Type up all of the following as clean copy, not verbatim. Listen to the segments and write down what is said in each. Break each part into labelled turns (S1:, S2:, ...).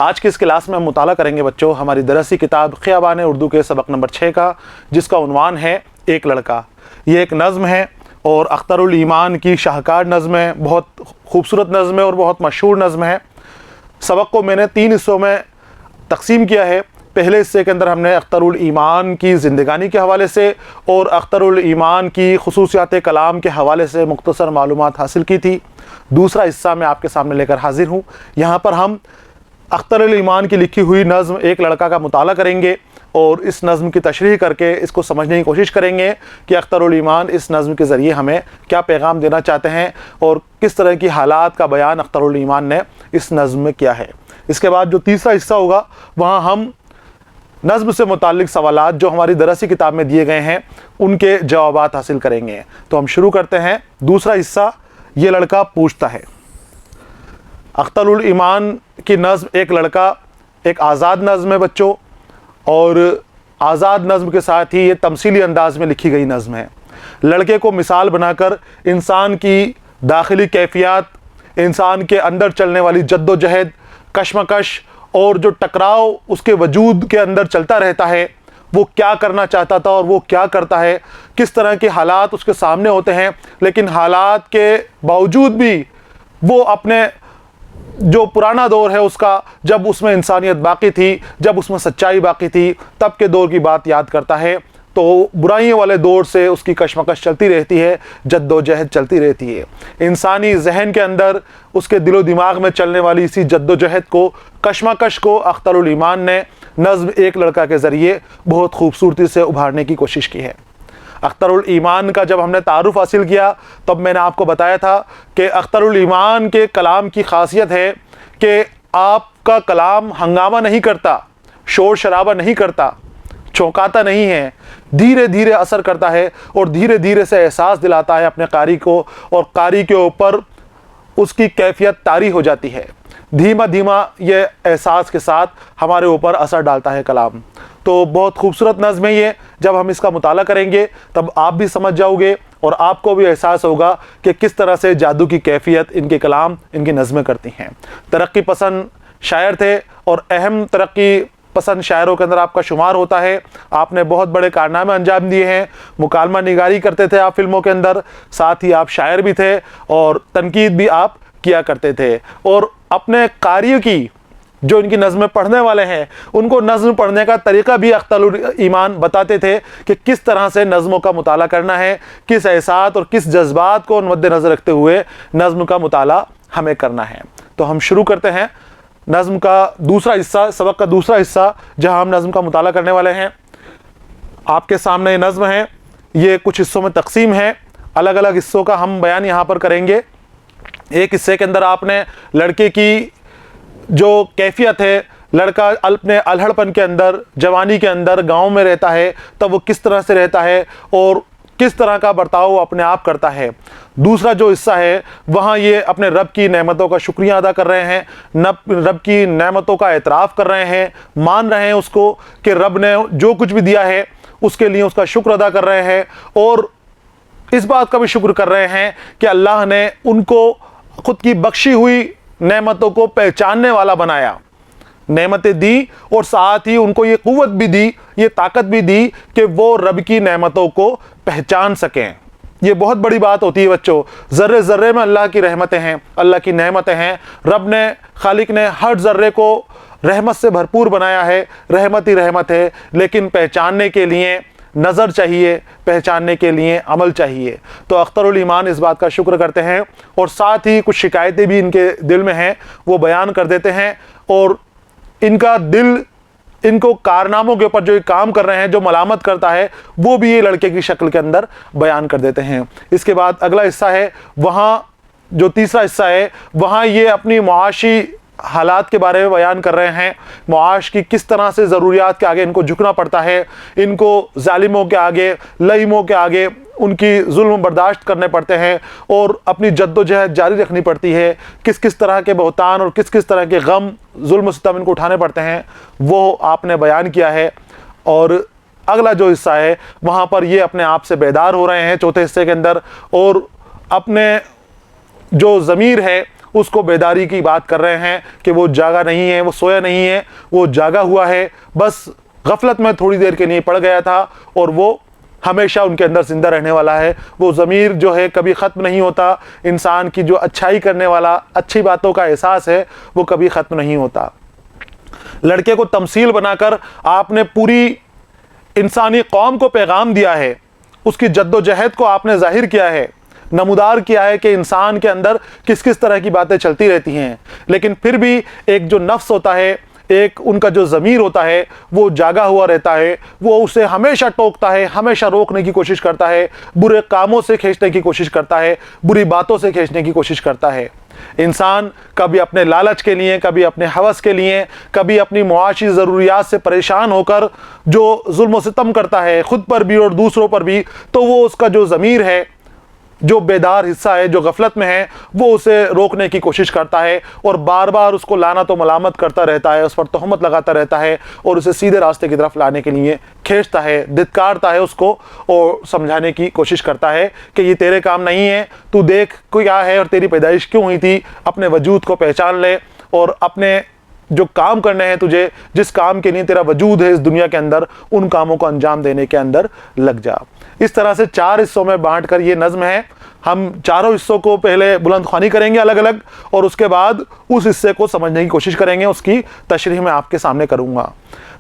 S1: आज की इस क्लास में हम मुताला करेंगे बच्चों हमारी दरसी किताब ख़ियाबान उर्दू के सबक नंबर 6 का, जिसका उन्वान है एक लड़का। ये एक नज़्म है और अख्तरुल ईमान की शाहकार नज़्म है, बहुत खूबसूरत नज़्म है और बहुत मशहूर नज़्म है। सबक को मैंने 3 हिस्सों में तकसीम किया है। पहले हिस्से के अंदर हमने अख्तरुल ईमान की ज़िंदगानी के हवाले से और अख्तरुल ईमान की खुसूसियात कलाम के हवाले से मुख्तसर मालूमात हासिल की थी। दूसरा हिस्सा मैं आपके सामने लेकर हाजिर हूँ। यहाँ पर हम अख्तरुल ईमान की लिखी हुई नज़्म एक लड़का का मुताला करेंगे और इस नज़्म की तशरीह करके इसको समझने की कोशिश करेंगे कि अख्तरुल ईमान इस नज़्म के ज़रिए हमें क्या पैगाम देना चाहते हैं और किस तरह की हालात का बयान अख्तरुल ईमान ने इस नज़्म में किया है। इसके बाद जो तीसरा हिस्सा होगा वहाँ हम नज़्म से मुताल्लिक़ सवालात जो हमारी दरसी किताब में दिए गए हैं उनके जवाबात हासिल करेंगे। तो हम शुरू करते हैं। दूसरा हिस्सा, ये लड़का पूछता है। अख्तरुल ईमान की नज़्म एक लड़का एक आज़ाद नज़्म है बच्चों, और आज़ाद नज़्म के साथ ही ये तमसीली अंदाज में लिखी गई नज़्म है। लड़के को मिसाल बनाकर इंसान की दाखिली कैफियत, इंसान के अंदर चलने वाली जद्दोजहद, कशमकश और जो टकराव उसके वजूद के अंदर चलता रहता है, वो क्या करना चाहता था और वो क्या करता है, किस तरह के हालात उसके सामने होते हैं, लेकिन हालात के बावजूद भी वो अपने जो पुराना दौर है उसका, जब उसमें इंसानियत बाकी थी, जब उसमें सच्चाई बाकी थी, तब के दौर की बात याद करता है। तो बुराइयों वाले दौर से उसकी कशमकश चलती रहती है, जद्दोजहद चलती रहती है। इंसानी जहन के अंदर उसके दिलो दिमाग में चलने वाली इसी जद्दोजहद को, कशमकश को अख्तरुल ईमान ने नज़्म एक लड़का के ज़रिए बहुत खूबसूरती से उभारने की कोशिश की है। अख्तरुल ईमान का जब हमने तारुफ़ हासिल किया तब मैंने आपको बताया था कि अख्तरुल ईमान के कलाम की ख़ासियत है कि आपका कलाम हंगामा नहीं करता, शोर शराबा नहीं करता, चौंकाता नहीं है, धीरे धीरे असर करता है और धीरे धीरे से एहसास दिलाता है अपने कारी को, और कारी के ऊपर उसकी कैफियत तारी हो जाती है। धीमा धीमा ये एहसास के साथ हमारे ऊपर असर डालता है कलाम। तो बहुत खूबसूरत नज़्म है ये। जब हम इसका मुताला करेंगे तब आप भी समझ जाओगे और आपको भी एहसास होगा कि किस तरह से जादू की कैफियत इनके कलाम, इनकी नज़में करती हैं। तरक्की पसंद शायर थे और अहम तरक्की पसंद शायरों के अंदर आपका शुमार होता है। आपने बहुत बड़े कारनामे अंजाम दिए हैं। मुकालमा निगारी करते थे आप फिल्मों के अंदर, साथ ही आप शायर भी थे और तनकीद भी आप किया करते थे। और अपने कारियों की, जो इनकी नज़में पढ़ने वाले हैं, उनको नज़्म पढ़ने का तरीक़ा भी अख्तरुल ईमान बताते थे कि किस तरह से नज़्मों का मुताला करना है, किस एहसास और किस जज्बात को मद्देनज़र रखते हुए नज़्म का मुताला हमें करना है। तो हम शुरू करते हैं नज़्म का दूसरा हिस्सा, सबक का दूसरा हिस्सा, जहां हम नज़्म का मुताला करने वाले हैं। आपके सामने ये नज़्म है, ये कुछ हिस्सों में तकसीम है, अलग अलग हिस्सों का हम बयान यहाँ पर करेंगे। एक हिस्से के अंदर आपने लड़के की जो कैफियत है, लड़का अपने अल्हड़पन के अंदर, जवानी के अंदर गाँव में रहता है, तब वो किस तरह से रहता है और किस तरह का बर्ताव अपने आप करता है। दूसरा जो हिस्सा है वहाँ ये अपने रब की नेमतों का शुक्रिया अदा कर रहे हैं, रब की नेमतों का एतराफ़ कर रहे हैं, मान रहे हैं उसको कि रब ने जो कुछ भी दिया है उसके लिए उसका शुक्र अदा कर रहे हैं, और इस बात का भी शुक्र कर रहे हैं कि अल्लाह ने उनको खुद की बख्शी हुई नेमतों को पहचानने वाला बनाया, नेमतें दी और साथ ही उनको ये क़ुव्वत भी दी, ये ताकत भी दी कि वो रब की नेमतों को पहचान सकें। ये बहुत बड़ी बात होती है बच्चों। ज़र्रे ज़र्रे में अल्लाह की रहमतें हैं, अल्लाह की नेमतें हैं। रब ने, खालिक ने हर ज़र्रे को रहमत से भरपूर बनाया है, रहमत ही रहमत है। लेकिन पहचानने के लिए नज़र चाहिए, पहचानने के लिए अमल चाहिए। तो अख्तरुल ईमान इस बात का शुक्र करते हैं और साथ ही कुछ शिकायतें भी इनके दिल में हैं, वो बयान कर देते हैं, और इनका दिल इनको कारनामों के ऊपर जो काम कर रहे हैं, जो मलामत करता है, वो भी ये लड़के की शक्ल के अंदर बयान कर देते हैं। इसके बाद अगला हिस्सा है, वहाँ जो तीसरा हिस्सा है वहाँ ये अपनी मुआशी हालात के बारे में बयान कर रहे हैं। मुआश की किस तरह से ज़रूरियात के आगे इनको झुकना पड़ता है, इनको जालिमों के आगे, लईमों के आगे उनकी जुल्म बर्दाश्त करने पड़ते हैं और अपनी जद्दोजहद जारी रखनी पड़ती है। किस किस तरह के बहतान और किस किस तरह के गम, जुल्म सितम इनको उठाने पड़ते हैं, वो आपने बयान किया है। और अगला जो हिस्सा है वहाँ पर ये अपने आप से बेदार हो रहे हैं चौथे हिस्से के अंदर, और अपने जो ज़मीर है उसको बेदारी की बात कर रहे हैं कि वो जागा नहीं है, वो सोया नहीं है, वो जागा हुआ है, बस गफलत में थोड़ी देर के लिए पड़ गया था और वो हमेशा उनके अंदर जिंदा रहने वाला है। वो ज़मीर जो है कभी ख़त्म नहीं होता। इंसान की जो अच्छाई करने वाला, अच्छी बातों का एहसास है, वो कभी ख़त्म नहीं होता। लड़के को तमसील बनाकर आपने पूरी इंसानी कौम को पैगाम दिया है, उसकी जद्दोजहद को आपने जाहिर किया है, नमूदार किया है कि इंसान के अंदर किस किस तरह की बातें चलती रहती हैं। लेकिन फिर भी एक जो नफ्स होता है, एक उनका जो ज़मीर होता है, वो जागा हुआ रहता है। वो उसे हमेशा टोकता है, हमेशा रोकने की कोशिश करता है, बुरे कामों से खींचने की कोशिश करता है, बुरी बातों से खींचने की कोशिश करता है। इंसान कभी अपने लालच के लिए, कभी अपने हवस के लिए, कभी अपनी मुआशी ज़रूरियात से परेशान होकर जो जुल्म सितम करता है, ख़ुद पर भी और दूसरों पर भी, तो वो उसका जो ज़मीर है, जो बेदार हिस्सा है, जो गफलत में है, वो उसे रोकने की कोशिश करता है और बार बार उसको लाना तो मलामत करता रहता है, उस पर तहमत लगाता रहता है और उसे सीधे रास्ते की तरफ लाने के लिए खींचता है, धिक्कारता है उसको और समझाने की कोशिश करता है कि ये तेरे काम नहीं है, तू देख क्या है और तेरी पैदाइश क्यों हुई थी, अपने वजूद को पहचान ले और अपने जो काम करने हैं तुझे, जिस काम के लिए तेरा वजूद है इस दुनिया के अंदर, उन कामों को अंजाम देने के अंदर लग जा। इस तरह से 4 हिस्सों में बांटकर ये नज़्म है। हम चारों हिस्सों को पहले बुलंद ख्वानी करेंगे अलग अलग और उसके बाद उस हिस्से को समझने की कोशिश करेंगे। उसकी तशरीह मैं आपके सामने करूँगा।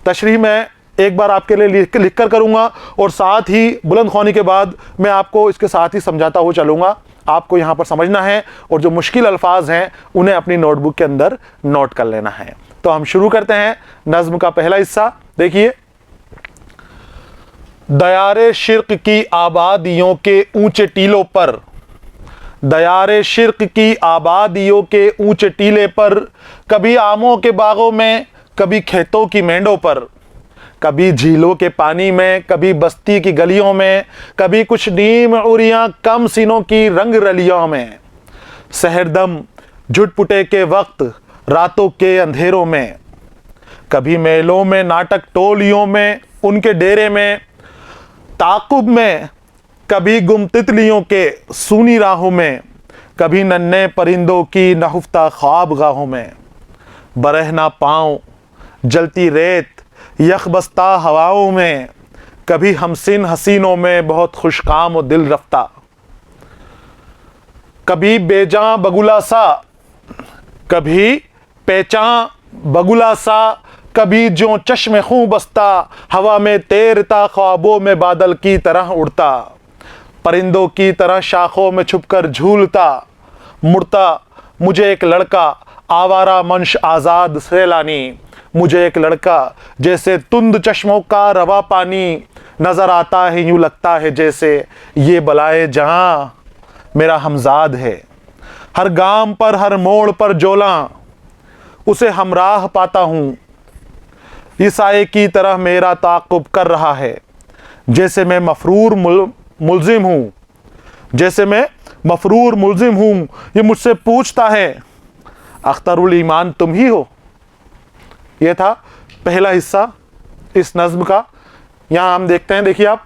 S1: तशरीह मैं एक बार आपके लिए लिख कर करूँगा और साथ ही बुलंद ख्वानी के बाद मैं आपको इसके साथ ही समझाता हुआ चलूँगा। आपको यहाँ पर समझना है और जो मुश्किल अल्फाज हैं उन्हें अपनी नोटबुक के अंदर नोट कर लेना है। तो हम शुरू करते हैं नज़्म का पहला हिस्सा। देखिए, दयारे शिर्क की आबादियों के ऊंचे टीलों पर, दयारे शिर्क की आबादियों के ऊंचे टीले पर, कभी आमों के बागों में, कभी खेतों की मेंढों पर, कभी झीलों के पानी में, कभी बस्ती की गलियों में, कभी कुछ नीम उरियां कम सीनों की रंग रलियों में, सहरदम झुटपुटे के वक्त रातों के अंधेरों में, कभी मेलों में, नाटक टोलियों में, उनके डेरे में, ताकुब में, कभी गुम तितलियों के सूनी राहों में, कभी नन्हे परिंदों की नहुफ्ता ख्वाब गाहों में, बरहना पाँव जलती रेत यखबस्ता हवाओं में, कभी हमसिन हसीनों में बहुत खुशकाम और दिल रफ्ता, कभी बेजां बगुला सा, कभी पेचां बगुला सा, कभी जो चश्मे खूं बसता, हवा में तैरता ख्वाबों में बादल की तरह उड़ता, परिंदों की तरह शाखों में छुपकर झूलता, मुड़ता मुझे एक लड़का आवारा मंश आज़ाद सैलानी, मुझे एक लड़का जैसे तुंद चश्मों का रवा पानी, नज़र आता है यूँ लगता है जैसे ये बलाए जहाँ मेरा हमजाद है, हर गाम पर हर मोड़ पर जोला उसे हमराह पाता हूँ, ईसाए की तरह मेरा ताक़ुब कर रहा है, जैसे मैं मफरूर मुल्जिम हूँ, जैसे मैं मफरूर मुल्जिम हूँ, ये मुझसे पूछता है अख्तरुल ईमान तुम ही हो। ये था पहला हिस्सा इस नज़्म का। यहाँ हम देखते हैं, देखिए आप,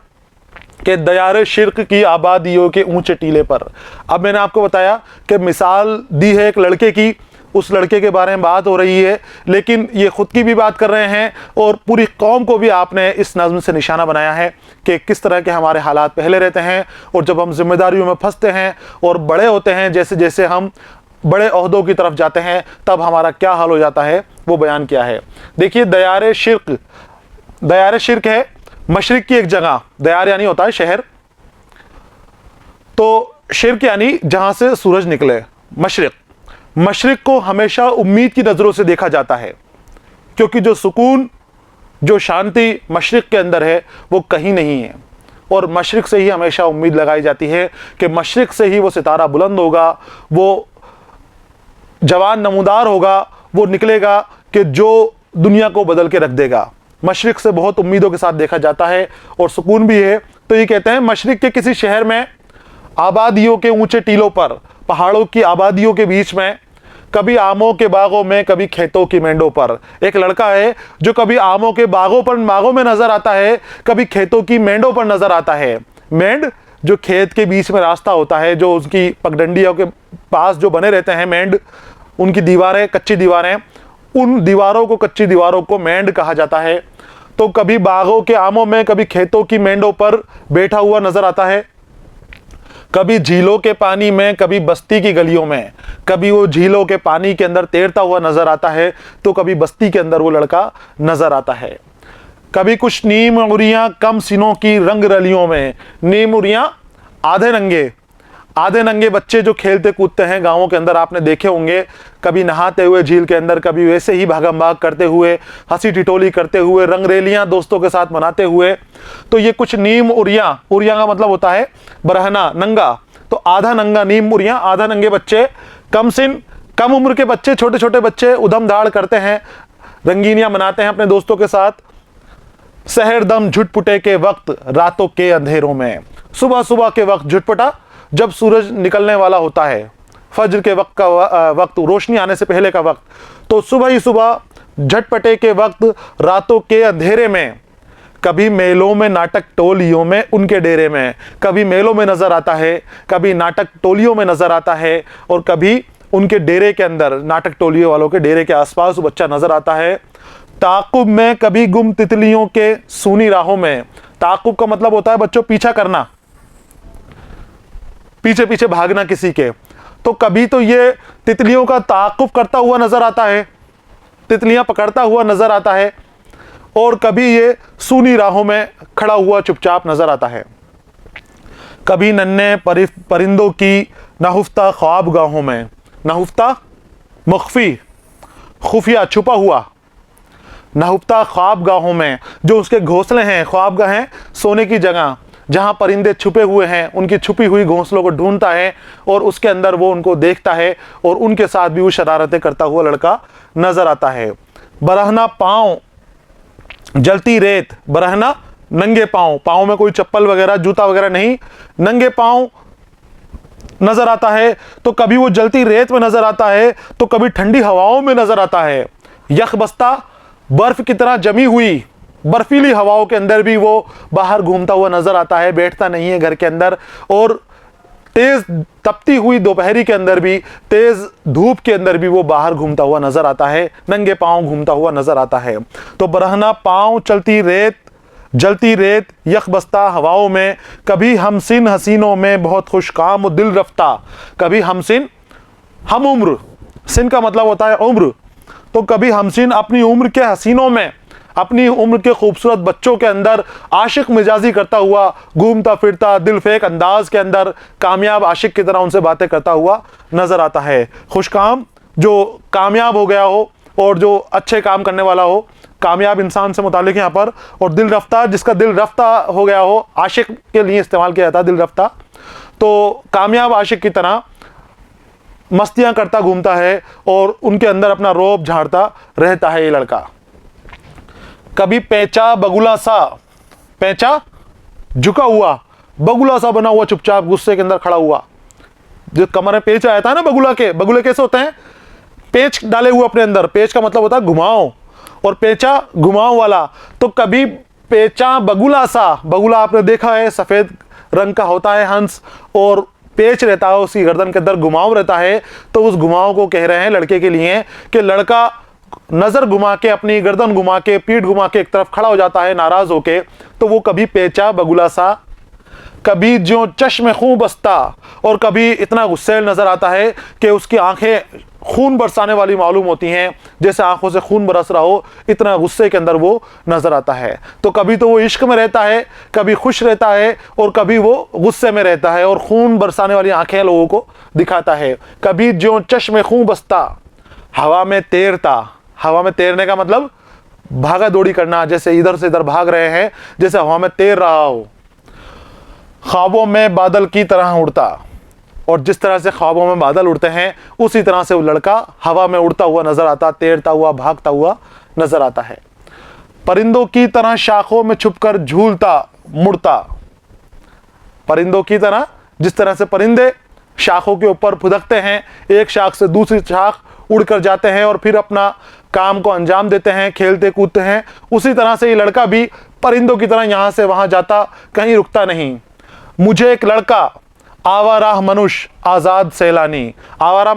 S1: कि दयारे शिर्क की आबादियों के ऊंचे टीले पर। अब मैंने आपको बताया कि मिसाल दी है एक लड़के की, उस लड़के के बारे में बात हो रही है, लेकिन ये ख़ुद की भी बात कर रहे हैं और पूरी कौम को भी आपने इस नज़्म से निशाना बनाया है कि किस तरह के हमारे हालात पहले रहते हैं और जब हम जिम्मेदारियों में फंसते हैं और बड़े होते हैं, जैसे जैसे हम बड़े ओहदों की तरफ जाते हैं, तब हमारा क्या हाल हो जाता है, वो बयान किया है। देखिए, दयारे शिर्क है मशरिक की एक जगह, दयार यानी होता है शहर, तो शिर्क यानी जहाँ से सूरज निकले, मशरिक। मशरिक को हमेशा उम्मीद की नज़रों से देखा जाता है, क्योंकि जो सुकून, जो शांति मशरिक के अंदर है वो कहीं नहीं है, और मशरिक से ही हमेशा उम्मीद लगाई जाती है कि मशरिक से ही वो सितारा बुलंद होगा, वो जवान नमूदार होगा, वो निकलेगा कि जो दुनिया को बदल के रख देगा। मशरिक से बहुत उम्मीदों के साथ देखा जाता है और सुकून भी है। तो ये कहते हैं मशरिक के किसी शहर में, आबादियों के ऊंचे टीलों पर, पहाड़ों की आबादियों के बीच में, कभी आमों के बागों में, कभी खेतों की मेंढों पर, एक लड़का है जो कभी आमों के बागों में नजर आता है, कभी खेतों की मेंढों पर नजर आता है। मेंढ जो खेत के बीच में रास्ता होता है, जो उसकी पगडंडियों के पास जो बने रहते हैं मेंढ, उनकी दीवारें, कच्ची दीवारें, उन दीवारों को, कच्ची दीवारों को मेंढ कहा जाता है। तो कभी बागों के आमों में, कभी खेतों की मेंढों पर बैठा हुआ नजर आता है, कभी झीलों के पानी में, कभी बस्ती की गलियों में, कभी वो झीलों के पानी के अंदर तैरता हुआ नजर आता है, तो कभी बस्ती के अंदर वो लड़का नजर आता है। कभी कुछ नीम उरियां कम सीनों की रंग रलियों में, नीम उरियां आधे नंगे बच्चे जो खेलते कूदते हैं गांवों के अंदर, आपने देखे होंगे, कभी नहाते हुए झील के अंदर, कभी वैसे ही भागम भाग करते हुए, हंसी ठिठोली करते हुए, रंगरेलियां दोस्तों के साथ मनाते हुए। तो ये कुछ नीम उरियां, उरियां का मतलब होता है बरहना, नंगा, तो आधा नंगा, नीम उरियां आधा नंगे बच्चे, कम उम्र के बच्चे, छोटे छोटे बच्चे उधम धाड़ करते हैं, रंगीनियां मनाते हैं अपने दोस्तों के साथ। सहरदम झुटपुटे के वक्त रातों के अंधेरों में, सुबह सुबह के वक्त झुटपटा, जब सूरज निकलने वाला होता है, फज्र के वक्त का वक्त, रोशनी आने से पहले का वक्त, तो सुबह ही सुबह झटपटे के वक्त रातों के अंधेरे में, कभी मेलों में, नाटक टोलियों में, उनके डेरे में, कभी मेलों में नजर आता है, कभी नाटक टोलियों में नजर आता है, और कभी उनके डेरे के अंदर, नाटक टोलियों वालों के डेरे के आसपास बच्चा नजर आता है। ताकुब में, कभी गुम तितलियों के सूनी राहों में, ताकुब का मतलब होता है बच्चों पीछा करना, पीछे पीछे भागना किसी के। तो कभी तो ये तितलियों का ताकुब करता हुआ नजर आता है, तितलियां पकड़ता हुआ नजर आता है, और कभी ये सूनी राहों में खड़ा हुआ चुपचाप नजर आता है। कभी नन्हे परिंदों की नहुफ्ता ख्वाबगाहों में, नहुफ्ता मख्फी, खुफिया, छुपा हुआ, नहुफ्ता ख्वाबगाहों में, जो उसके घोंसले हैं, ख्वाबगाह हैं सोने की जगह, जहां परिंदे छुपे हुए हैं, उनकी छुपी हुई घोंसलों को ढूंढता है और उसके अंदर वो उनको देखता है, और उनके साथ भी वो शरारतें करता हुआ लड़का नजर आता है। बरहना पांव, जलती रेत, बरहना नंगे पांव, पांव में कोई चप्पल वगैरह, जूता वगैरह नहीं, नंगे पांव नजर आता है। तो कभी वो जलती रेत में नजर आता है, तो कभी ठंडी हवाओं में नजर आता है। यखबस्ता, बर्फ की तरह जमी हुई बर्फीली हवाओं के अंदर भी वो बाहर घूमता हुआ नजर आता है, बैठता नहीं है घर के अंदर, और तेज तपती हुई दोपहरी के अंदर भी, तेज धूप के अंदर भी वो बाहर घूमता हुआ नजर आता है, नंगे पांव घूमता हुआ नजर आता है। तो बरहना पांव, चलती रेत, जलती रेत, यखबस्ता हवाओं में, कभी हमसिन हसीनों में बहुत खुशकाम दिल रफ्ता, कभी हमसिन, हम उम्र, सिन का मतलब होता है उम्र, तो कभी हमसिन अपनी उम्र के हसीनों में, अपनी उम्र के खूबसूरत बच्चों के अंदर आशिक मिजाजी करता हुआ, घूमता फिरता दिल फेक अंदाज के अंदर कामयाब आशिक की तरह उनसे बातें करता हुआ नजर आता है। खुशकाम, जो कामयाब हो गया हो और जो अच्छे काम करने वाला हो, कामयाब इंसान से मुतालिक यहाँ पर, और दिल रफ्ता, जिसका दिल रफ्ता हो गया हो, आशिक के लिए इस्तेमाल किया जाता है दिल रफ्ता। तो कामयाब आशिक की तरह मस्तियां करता घूमता है और उनके अंदर अपना रौब झाड़ता रहता है ये लड़का। कभी पैचा बगुला सा, पैचा झुका हुआ, बगुला सा बना हुआ चुपचाप गुस्से के अंदर खड़ा हुआ, जो कमर में पेच आया था ना बगुला के, बगुले कैसे होते हैं, पेच डाले हुए अपने अंदर, पेच का मतलब होता है घुमाओ, और पेचा घुमाओ वाला। तो कभी पेचा बगुला सा, बगुला आपने देखा है सफेद रंग का होता है हंस, और पेच रहता है उसकी गर्दन के अंदर, घुमाव रहता है। तो उस घुमाव को कह रहे हैं लड़के के लिए कि लड़का नजर घुमा के, अपनी गर्दन घुमा के, पीठ घुमा के एक तरफ खड़ा हो जाता है नाराज होके, तो वो कभी पेचा बगुला सा, कभी जो चश्मे खून बसता, और कभी इतना गुस्सैल नजर आता है कि उसकी आंखें खून बरसाने वाली मालूम होती हैं, जैसे आंखों से खून बरस रहा हो, इतना गुस्से के अंदर वो नजर आता है। तो कभी तो वो इश्क में रहता है, कभी खुश रहता है, और कभी वो गुस्से में रहता है और खून बरसाने वाली आंखें लोगों को दिखाता है। कभी जो चश्मे खून बसता, हवा में तैरता, हवा में तैरने का मतलब भागा दौड़ी करना, जैसे इधर से इधर भाग रहे हैं, जैसे हवा में तैर रहा हो। ख्वाबों में बादल की तरह उड़ता, और जिस तरह से ख्वाबों में बादल उड़ते हैं उसी तरह से वो लड़का हवा में उड़ता हुआ नजर आता, तैरता हुआ, भागता हुआ नजर आता है। परिंदों की तरह शाखों में छुपकर झूलता मुड़ता, परिंदों की तरह, जिस तरह से परिंदे शाखों के ऊपर फुदकते हैं, एक शाख से दूसरी शाख उड़कर जाते हैं और फिर अपना काम को अंजाम देते हैं, खेलते कूदते हैं, उसी तरह से ये लड़का भी परिंदों की तरह यहाँ से वहाँ जाता, कहीं रुकता नहीं। मुझे एक लड़का, आवारा मनुष्य, आज़ाद सैलानी। आवारा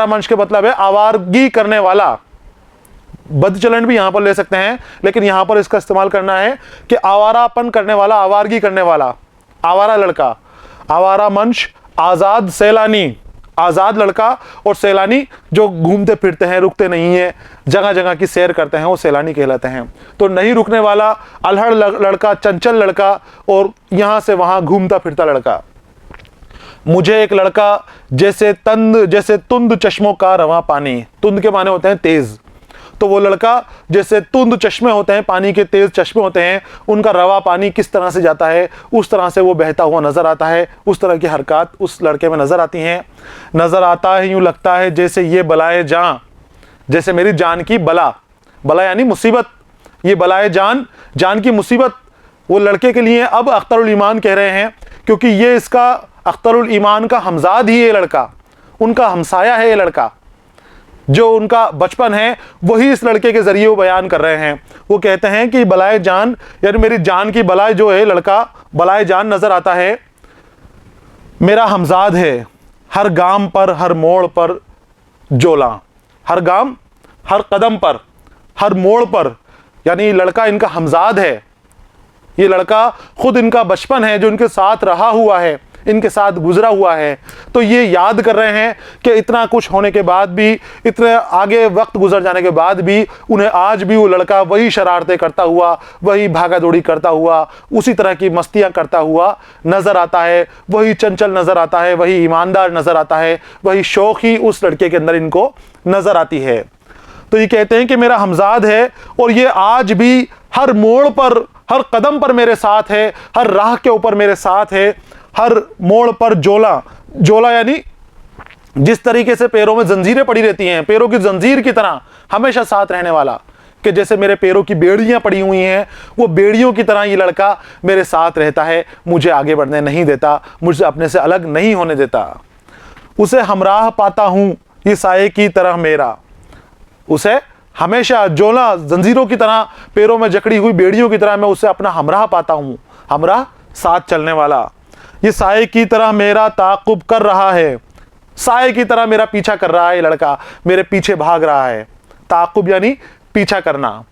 S1: मनुष्य के मतलब है आवारगी करने वाला। बदचलन भी यहां पर ले सकते हैं, लेकिन यहां पर इसका इस्तेमाल करना है कि आवारापन करने वाला, आवारगी करने वाला, आवारा लड़का, आवारा मनुष्य, आज़ाद सैलानी, आज़ाद लड़का। और सैलानी जो घूमते फिरते हैं, रुकते नहीं है, जगह जगह की सैर करते हैं, वो सैलानी कहलाते हैं। तो नहीं रुकने वाला, अल्हड़ लड़का, चंचल लड़का और यहां से वहां घूमता फिरता लड़का। मुझे एक लड़का जैसे तुंद चश्मों का रवां पानी। तुंद के माने होते हैं तेज, तो वो लड़का जैसे तुंद चश्मे होते हैं, पानी के तेज चश्मे होते हैं, उनका रवा पानी किस तरह से जाता है उस तरह से वो बहता हुआ नजर आता है। उस तरह की हरकत उस लड़के में नजर आती हैं। नजर आता है, यूं लगता है जैसे ये बलाए जान, जैसे मेरी जान की बला, बला यानी मुसीबत, ये बलाए जान, जान की मुसीबत वो लड़के के लिए अब अख्तरुल ईमान कह रहे हैं, क्योंकि ये इसका अख्तरुल ईमान का हमजाद ही ये लड़का, उनका हमसाया है ये लड़का, जो उनका बचपन है वही इस लड़के के जरिए वो बयान कर रहे हैं। वो कहते हैं कि बलाए जान यानी मेरी जान की बलाए जो है लड़का, बलाए जान नजर आता है, मेरा हमजाद है, हर गाम पर हर मोड़ पर जोला, हर गाम हर कदम पर हर मोड़ पर, यानी लड़का इनका हमजाद है, ये लड़का खुद इनका बचपन है जो इनके साथ रहा हुआ है, इनके साथ गुजरा हुआ है। तो ये याद कर रहे हैं कि इतना कुछ होने के बाद भी, इतने आगे वक्त गुजर जाने के बाद भी उन्हें आज भी वो लड़का वही शरारतें करता हुआ, वही भागा दौड़ी करता हुआ, उसी तरह की मस्तियां करता हुआ नजर आता है, वही चंचल नजर आता है, वही ईमानदार नजर आता है, वही शौक ही उस लड़के के अंदर इनको नजर आती है। तो ये कहते हैं कि मेरा हमजाद है और ये आज भी हर मोड़ पर, हर कदम पर मेरे साथ है, हर राह के ऊपर मेरे साथ है, हर मोड़ पर जोला, जोला यानी जिस तरीके से पैरों में जंजीरें पड़ी रहती हैं, पैरों की जंजीर की तरह हमेशा साथ रहने वाला, कि जैसे मेरे पैरों की बेड़ियां पड़ी हुई हैं, वो बेड़ियों की तरह ये लड़का मेरे साथ रहता है, मुझे आगे बढ़ने नहीं देता, मुझसे अपने से अलग नहीं होने देता। उसे हमराह पाता हूं ये साये की तरह मेरा, उसे हमेशा जोला जंजीरों की तरह, पैरों में जकड़ी हुई बेड़ियों की तरह मैं उसे अपना हमराह पाता हूं, हमराह साथ चलने वाला। ये साये की तरह मेरा ताक़ुब कर रहा है, साये की तरह मेरा पीछा कर रहा है, लड़का मेरे पीछे भाग रहा है। ताक़ुब यानी पीछा करना,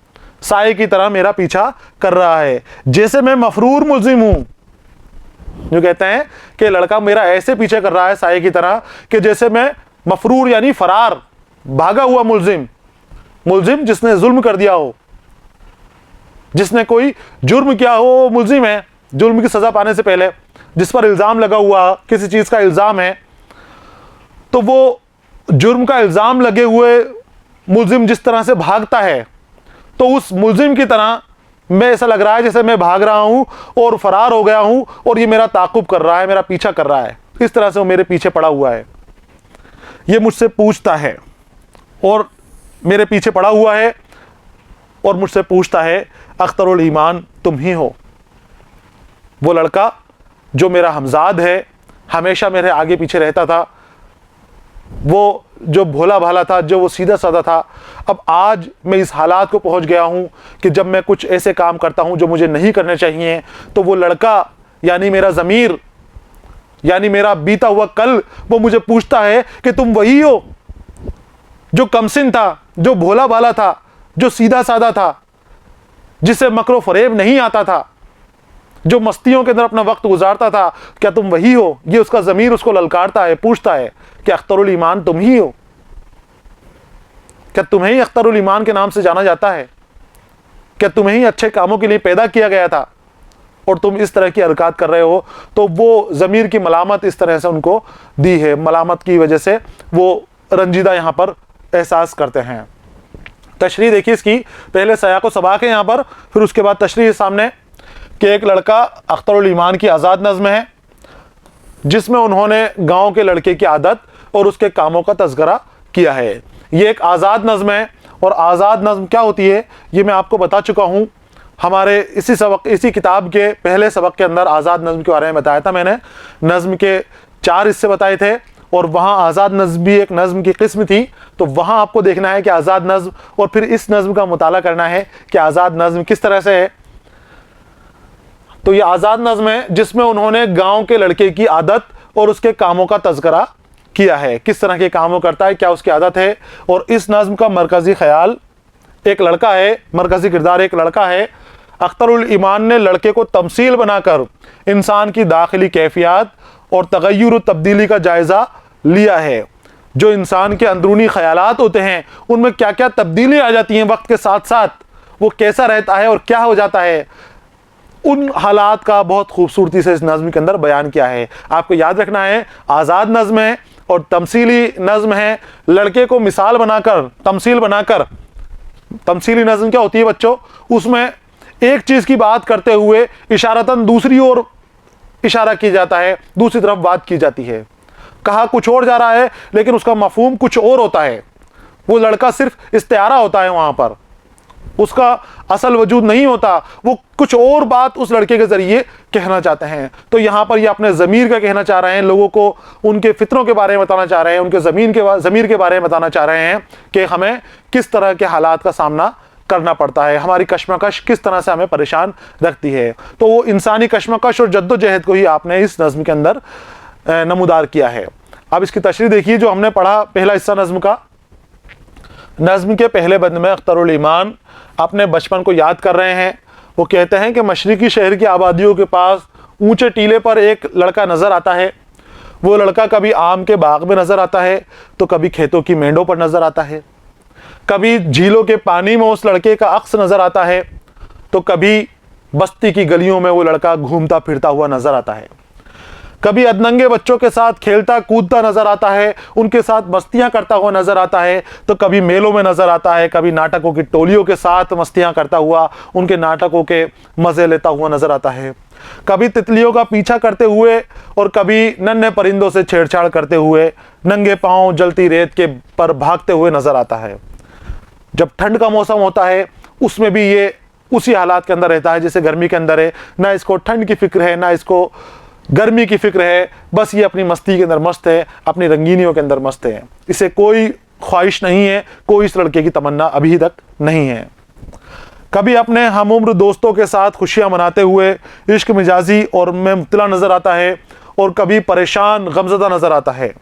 S1: साये की तरह मेरा पीछा कर रहा है, जैसे मैं मफरूर मुल्जिम हूं। जो कहते हैं कि लड़का मेरा ऐसे पीछे कर रहा है साये की तरह कि जैसे मैं मफरूर यानी फरार, भागा हुआ मुल्जिम, मुल्जिम जिसने जुल्म कर दिया हो, जिसने कोई जुर्म किया हो, मुल्जिम है, जुल्म की सजा पाने से पहले जिस पर इल्जाम लगा हुआ, किसी चीज का इल्जाम है, तो वो जुर्म का इल्जाम लगे हुए मुल्जिम जिस तरह से भागता है, तो उस मुल्जिम की तरह मैं, ऐसा लग रहा है जैसे मैं भाग रहा हूं और फरार हो गया हूं और ये मेरा ताक़ुब कर रहा है, मेरा पीछा कर रहा है, इस तरह से वो मेरे पीछे पड़ा हुआ है। ये मुझसे पूछता है और मेरे पीछे पड़ा हुआ है और मुझसे पूछता है, अख्तरुल ईमान तुम ही हो। वो लड़का जो मेरा हमजाद है, हमेशा मेरे आगे पीछे रहता था, वो जो भोला भाला था, जो वो सीधा साधा था, अब आज मैं इस हालात को पहुंच गया हूं कि जब मैं कुछ ऐसे काम करता हूं जो मुझे नहीं करने चाहिए, तो वो लड़का यानी मेरा ज़मीर, यानी मेरा बीता हुआ कल, वो मुझे पूछता है कि तुम वही हो जो कमसिन था, जो भोला भाला था, जो सीधा साधा था, जिसे मकरो फरेब नहीं आता था, जो मस्तियों के अंदर अपना वक्त गुजारता था, क्या तुम वही हो? ये उसका ज़मीर उसको ललकारता है, पूछता है कि अख्तरुल ईमान तुम ही हो? क्या तुम्हें ही अख्तरुल ईमान के नाम से जाना जाता है? क्या तुम्हें ही अच्छे कामों के लिए पैदा किया गया था और तुम इस तरह की हरकत कर रहे हो? तो वो ज़मीर की मलामत इस तरह से उनको दी है, मलामत की वजह से वो रंजीदा यहाँ पर एहसास करते हैं। तशरीह देखिए इसकी, पहले सयाक़ो सबाक़ है यहाँ पर, फिर उसके बाद तशरीह सामने कि एक लड़का अख्तरुल ईमान की आज़ाद नज़्म है जिसमें उन्होंने गांव के लड़के की आदत और उसके कामों का तज़किरा किया है। ये एक आज़ाद नज़्म है और आज़ाद नज़्म क्या होती है ये मैं आपको बता चुका हूँ। हमारे इसी किताब के पहले सबक के अंदर आज़ाद नज़्म के बारे में बताया था मैंने। नज़्म के 4 हिस्से बताए थे और वहाँ आज़ाद नज़्म भी एक नज़्म की किस्म थी, तो वहाँ आपको देखना है कि आज़ाद नज़्म और फिर इस नज़्म का मुताला करना है कि आज़ाद नज़्म किस तरह से है। तो ये आज़ाद नज़्म है जिसमें उन्होंने गांव के लड़के की आदत और उसके कामों का तज़किरा किया है, किस तरह के कामों करता है, क्या उसकी आदत है। और इस नज़्म का मरकज़ी ख्याल एक लड़का है, मरकज़ी किरदार एक लड़का है। अख्तरुल ईमान ने लड़के को तमसील बनाकर इंसान की दाखिली कैफियत और तगय्युर तब्दीली का जायज़ा लिया है। जो इंसान के अंदरूनी ख्यालात होते हैं उनमें क्या क्या तब्दीली आ जाती हैं वक्त के साथ साथ, वो कैसा रहता है और क्या हो जाता है, उन हालात का बहुत खूबसूरती से इस नज़्म के अंदर बयान किया है। आपको याद रखना है, आज़ाद नज़्म है और तमसीली नज़्म है। लड़के को मिसाल बनाकर तमसील बनाकर, तमसीली नज़्म क्या होती है बच्चों, उसमें एक चीज़ की बात करते हुए इशारतन दूसरी ओर इशारा किया जाता है, दूसरी तरफ बात की जाती है। कहा कुछ और जा रहा है लेकिन उसका मफहूम कुछ और होता है। वो लड़का सिर्फ इस्तिआरा होता है, वहाँ पर उसका असल वजूद नहीं होता, वो कुछ और बात उस लड़के के ज़रिए कहना चाहते हैं। तो यहाँ पर ये अपने ज़मीर का कहना चाह रहे हैं, लोगों को उनके फितरों के बारे में बताना चाह रहे हैं, उनके ज़मीर के बारे में बताना चाह रहे हैं कि हमें किस तरह के हालात का सामना करना पड़ता है, हमारी कश्मकश किस तरह से हमें परेशान रखती है। तो वो इंसानी कश्मकश और जद्दोजहद को ही आपने इस नज़्म के अंदर नमूदार किया है। अब इसकी तशरीह देखिए, जो हमने पढ़ा पहला हिस्सा नज़्म का। नज़्म के पहले बंद में अख्तरुल ईमान अपने बचपन को याद कर रहे हैं। वो कहते हैं कि मशरिकी शहर की आबादियों के पास ऊंचे टीले पर एक लड़का नज़र आता है। वो लड़का कभी आम के बाग में नज़र आता है तो कभी खेतों की मेंढों पर नज़र आता है, कभी झीलों के पानी में उस लड़के का अक्स नज़र आता है तो कभी बस्ती की गलियों में वो लड़का घूमता फिरता हुआ नज़र आता है। कभी अधनंगे बच्चों के साथ खेलता कूदता नजर आता है, उनके साथ मस्तियां करता हुआ नजर आता है, तो कभी मेलों में नजर आता है, कभी नाटकों की टोलियों के साथ मस्तियां करता हुआ उनके नाटकों के मजे लेता हुआ नजर आता है, कभी तितलियों का पीछा करते हुए और कभी नन्हे परिंदों से छेड़छाड़ करते हुए नंगे पांव जलती रेत के पर भागते हुए नजर आता है। जब ठंड का मौसम होता है उसमें भी ये उसी हालात के अंदर रहता है जैसे गर्मी के अंदर है, ना इसको ठंड की फिक्र है ना इसको गर्मी की फिक्र है, बस ये अपनी मस्ती के अंदर मस्त है, अपनी रंगीनियों के अंदर मस्त है। इसे कोई ख्वाहिश नहीं है, कोई इस लड़के की तमन्ना अभी तक नहीं है। कभी अपने हमउम्र दोस्तों के साथ खुशियां मनाते हुए इश्क मिजाजी और में मुब्तला नज़र आता है और कभी परेशान गमज़दा नज़र आता है।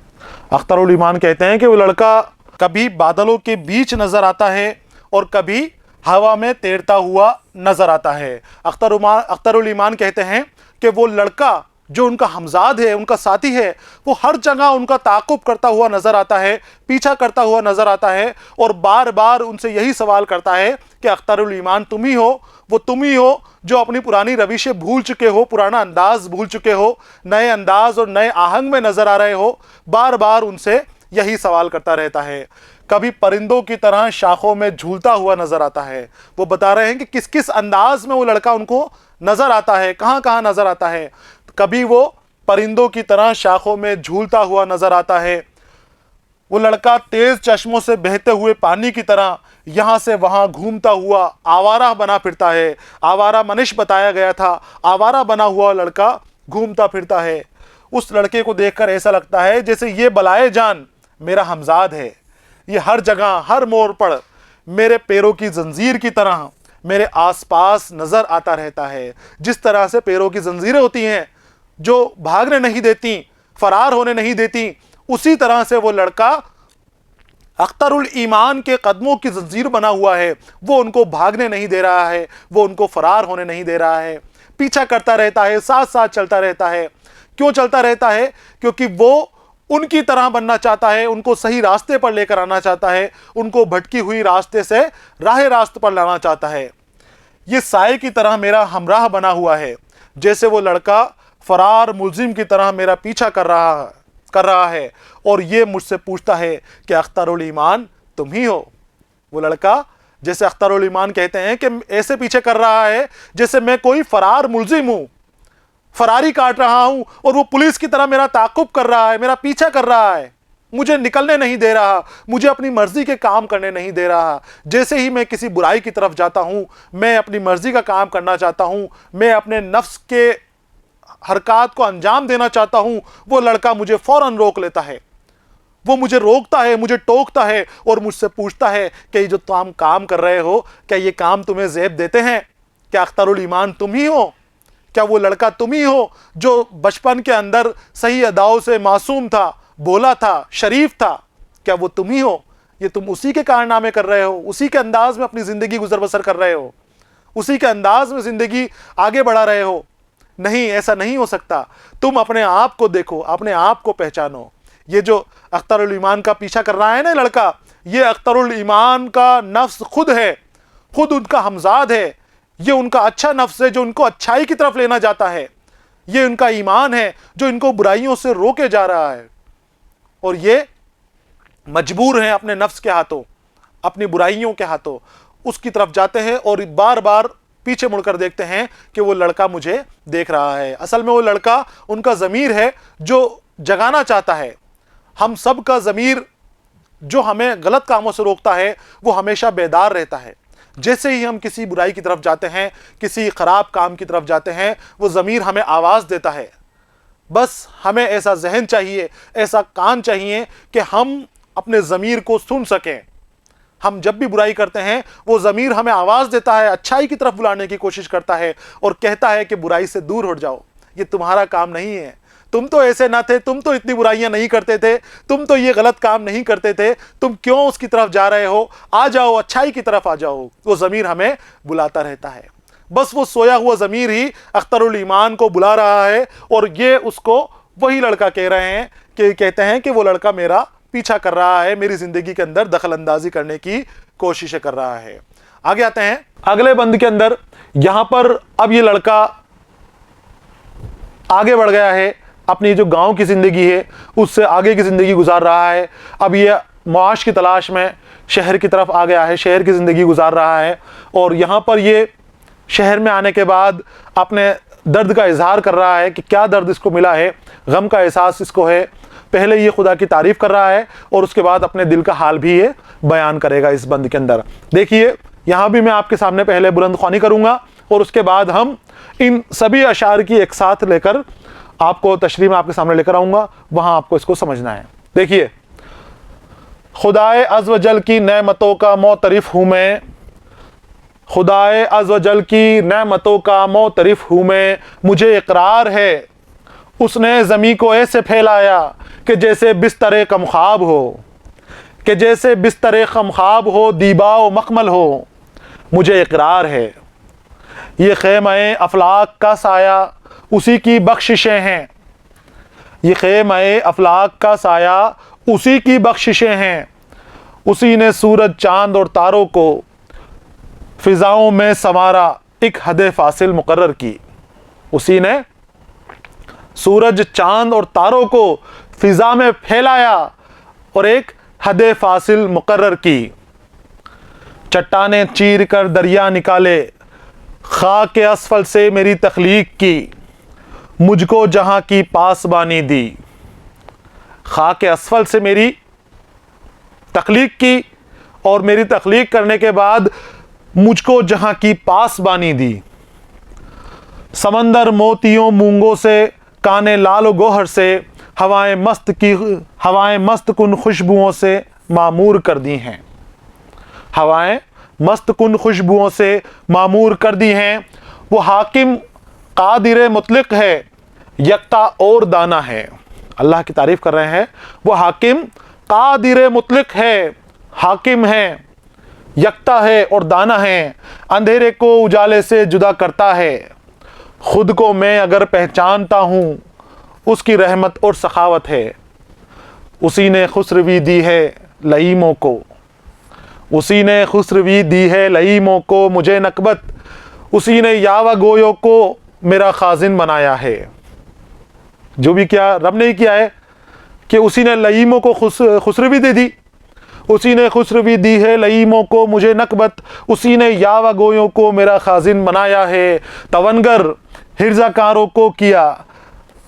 S1: अख्तरुल ईमान कहते हैं कि वो लड़का कभी बादलों के बीच नज़र आता है और कभी हवा में तैरता हुआ नज़र आता है। अख्तरुल ईमान कहते हैं कि वो लड़का जो उनका हमजाद है, उनका साथी है, वो हर जगह उनका ताक़ुब करता हुआ नज़र आता है, पीछा करता हुआ नज़र आता है और बार बार उनसे यही सवाल करता है कि अख्तरुल ईमान तुम ही हो, वो तुम ही हो जो अपनी पुरानी रविशें भूल चुके हो, पुराना अंदाज़ भूल चुके हो, नए अंदाज़ और नए आहंग में नज़र आ रहे हो। बार बार उनसे यही सवाल करता रहता है। कभी परिंदों की तरह शाखों में झूलता हुआ नज़र आता है। वो बता रहे हैं कि किस किस अंदाज में वो लड़का उनको नज़र आता है, कहाँ कहाँ नज़र आता है। कभी वो परिंदों की तरह शाखों में झूलता हुआ नजर आता है। वो लड़का तेज चश्मों से बहते हुए पानी की तरह यहाँ से वहाँ घूमता हुआ आवारा बना फिरता है। आवारा मनुष्य बताया गया था, आवारा बना हुआ लड़का घूमता फिरता है। उस लड़के को देखकर ऐसा लगता है जैसे ये बलाए जान मेरा हमजाद है, ये हर जगह हर मोड़ पर मेरे पैरों की जंजीर की तरह मेरे आसपास नज़र आता रहता है। जिस तरह से पैरों की जंजीरें होती हैं जो भागने नहीं देती, फरार होने नहीं देती, उसी तरह से वो लड़का अख्तरुल ईमान के कदमों की जंजीर बना हुआ है। वो उनको भागने नहीं दे रहा है, वो उनको फरार होने नहीं दे रहा है, पीछा करता रहता है, साथ साथ चलता रहता है। क्यों चलता रहता है? क्योंकि वो उनकी तरह बनना चाहता है, उनको सही रास्ते पर लेकर आना चाहता है, उनको भटकी हुई रास्ते से रास्ते पर लाना चाहता है। ये साए की तरह मेरा हमराह बना हुआ है, जैसे वो लड़का फरार मुलजिम की तरह मेरा पीछा कर रहा है और ये मुझसे पूछता है कि अख्तरुल ईमान तुम ही हो। वो लड़का जैसे अख्तरुल ईमान कहते हैं कि ऐसे पीछे कर रहा है जैसे मैं कोई फरार मुलजिम हूं, फरारी काट रहा हूं और वो पुलिस की तरह मेरा ताक़ुब कर रहा है, मेरा पीछा कर रहा है, मुझे निकलने नहीं दे रहा, मुझे अपनी मर्जी के काम करने नहीं दे रहा। जैसे ही मैं किसी बुराई की तरफ जाता हूं, मैं अपनी मर्जी का काम करना चाहता हूं, मैं अपने नफ्स के हरकत को अंजाम देना चाहता हूं, वो लड़का मुझे फौरन रोक लेता है। वो मुझे रोकता है, मुझे टोकता है और मुझसे पूछता है कि ये जो तुम काम कर रहे हो, क्या ये काम तुम्हें ज़ेब देते हैं? क्या अख्तरुल ईमान तुम ही हो? क्या वो लड़का तुम ही हो जो बचपन के अंदर सही अदाओं से मासूम था, बोला था, शरीफ था? क्या वो तुम ही हो? ये तुम उसी के कारनामे कर रहे हो, उसी के अंदाज में अपनी ज़िंदगी गुजर बसर कर रहे हो, उसी के अंदाज में ज़िंदगी आगे बढ़ा रहे हो? नहीं, ऐसा नहीं हो सकता। तुम अपने आप को देखो, अपने आप को पहचानो। ये जो अख्तरुल ईमान का पीछा कर रहा है ना लड़का, ये अख्तरुल ईमान का नफ्स खुद है, खुद उनका हमजाद है। ये उनका अच्छा नफ्स है जो उनको अच्छाई की तरफ लेना जाता है। ये उनका ईमान है जो इनको बुराइयों से रोके जा रहा है, और ये मजबूर हैं अपने नफ्स के हाथों, अपनी बुराइयों के हाथों उसकी तरफ जाते हैं और बार बार पीछे मुड़कर देखते हैं कि वो लड़का मुझे देख रहा है। असल में वो लड़का उनका ज़मीर है जो जगाना चाहता है। हम सब का ज़मीर जो हमें गलत कामों से रोकता है वो हमेशा बेदार रहता है। जैसे ही हम किसी बुराई की तरफ जाते हैं, किसी ख़राब काम की तरफ जाते हैं, वो ज़मीर हमें आवाज़ देता है। बस हमें ऐसा जहन चाहिए, ऐसा कान चाहिए कि हम अपने ज़मीर को सुन सकें। हम जब भी बुराई करते हैं वो ज़मीर हमें आवाज़ देता है, अच्छाई की तरफ बुलाने की कोशिश करता है और कहता है कि बुराई से दूर हट जाओ, ये तुम्हारा काम नहीं है, तुम तो ऐसे ना थे, तुम तो इतनी बुराइयां नहीं करते थे, तुम तो ये गलत काम नहीं करते थे, तुम क्यों उसकी तरफ जा रहे हो? आ जाओ, अच्छाई की तरफ आ जाओ। वो ज़मीर हमें बुलाता रहता है। बस वो सोया हुआ ज़मीर ही अख्तरुल ईमान को बुला रहा है, और ये उसको वही लड़का कह रहे हैं कि कहते हैं कि वो लड़का मेरा पीछा कर रहा है, मेरी ज़िंदगी के अंदर दखल अंदाजी करने की कोशिश कर रहा है। आगे आते हैं अगले बंद के अंदर। यहां पर अब ये लड़का आगे बढ़ गया है, अपनी जो गांव की ज़िंदगी है उससे आगे की ज़िंदगी गुजार रहा है। अब ये मुआश की तलाश में शहर की तरफ आ गया है, शहर की ज़िंदगी गुजार रहा है। और यहाँ पर ये शहर में आने के बाद अपने दर्द का इजहार कर रहा है कि क्या दर्द इसको मिला है, गम का एहसास इसको है। पहले ये खुदा की तारीफ़ कर रहा है और उसके बाद अपने दिल का हाल भी ये बयान करेगा इस बंद के अंदर। देखिए, यहाँ भी मैं आपके सामने पहले बुलंद ख्वानी करूँगा और उसके बाद हम इन सभी अशार की एक साथ लेकर आपको तशरीह में आपके सामने लेकर आऊँगा, वहाँ आपको इसको समझना है। देखिए, खुदाए अज़्वजल की नेमतों का मोतरिफ़ हूँ मैं, खुदाए अज़्वजल की नेमतों का मोतरिफ़ हूँ मैं, मुझे इकरार है उसने ज़मीं को ऐसे फैलाया कि जैसे बिस्तरे कमख्वाब हो, कि जैसे बिस्तरे कमख्वाब हो, दीबाओ मखमल हो। मुझे इकरार है ये ख़ैमे अफलाक का साया उसी की बख्शिशें हैं, ये ख़ैमे अफलाक का साया उसी की बख्शिशें हैं। उसी ने सूरज चाँद और तारों को फ़िज़ाओं में संवारा, एक हद फासिल मुकर्रर की। उसी ने सूरज चाँद और तारों को फ़िज़ा में फैलाया और एक हद फासिल मुकर्रर की। चट्टानें चीर कर दरिया निकाले, खाक के असफल से मेरी तख्लीक की, मुझको जहाँ की पासबानी दी। खाक के असफल से मेरी तख्लीक की और मेरी तख्लीक करने के बाद मुझको जहाँ की पासबानी दी। समंदर मोतियों मूंगों से, काने लाल गोहर से, हवाएं मस्त कुन खुशबुओं से मामूर कर दी हैं। हवाएं मस्त कुन खुशबुओं से मामूर कर दी हैं। वो हाकिम कादिर मुतलक है, यकता और दाना है। अल्लाह की तारीफ़ कर रहे हैं। वो हाकिम कादिर मुतलक है, हाकिम है, यकता है और दाना है। अंधेरे को उजाले से जुदा करता है। खुद को मैं अगर पहचानता हूँ उसकी रहमत और सखावत है। उसी ने खुसरवी दी है लईमों को, उसी ने खुसरवी दी है लईमों को मुझे नकबत। उसी ने यावा गोयों को मेरा खाजिन बनाया है। जो भी क्या रब ने किया है कि उसी ने लईमों को खुसरवी दे दी, उसी ने खुसरवी दी है लईमों को मुझे नकबत। उसी ने यावा गोयों को मेरा खाजिन बनाया है। तवनगर हिर्ज़ाकारों को किया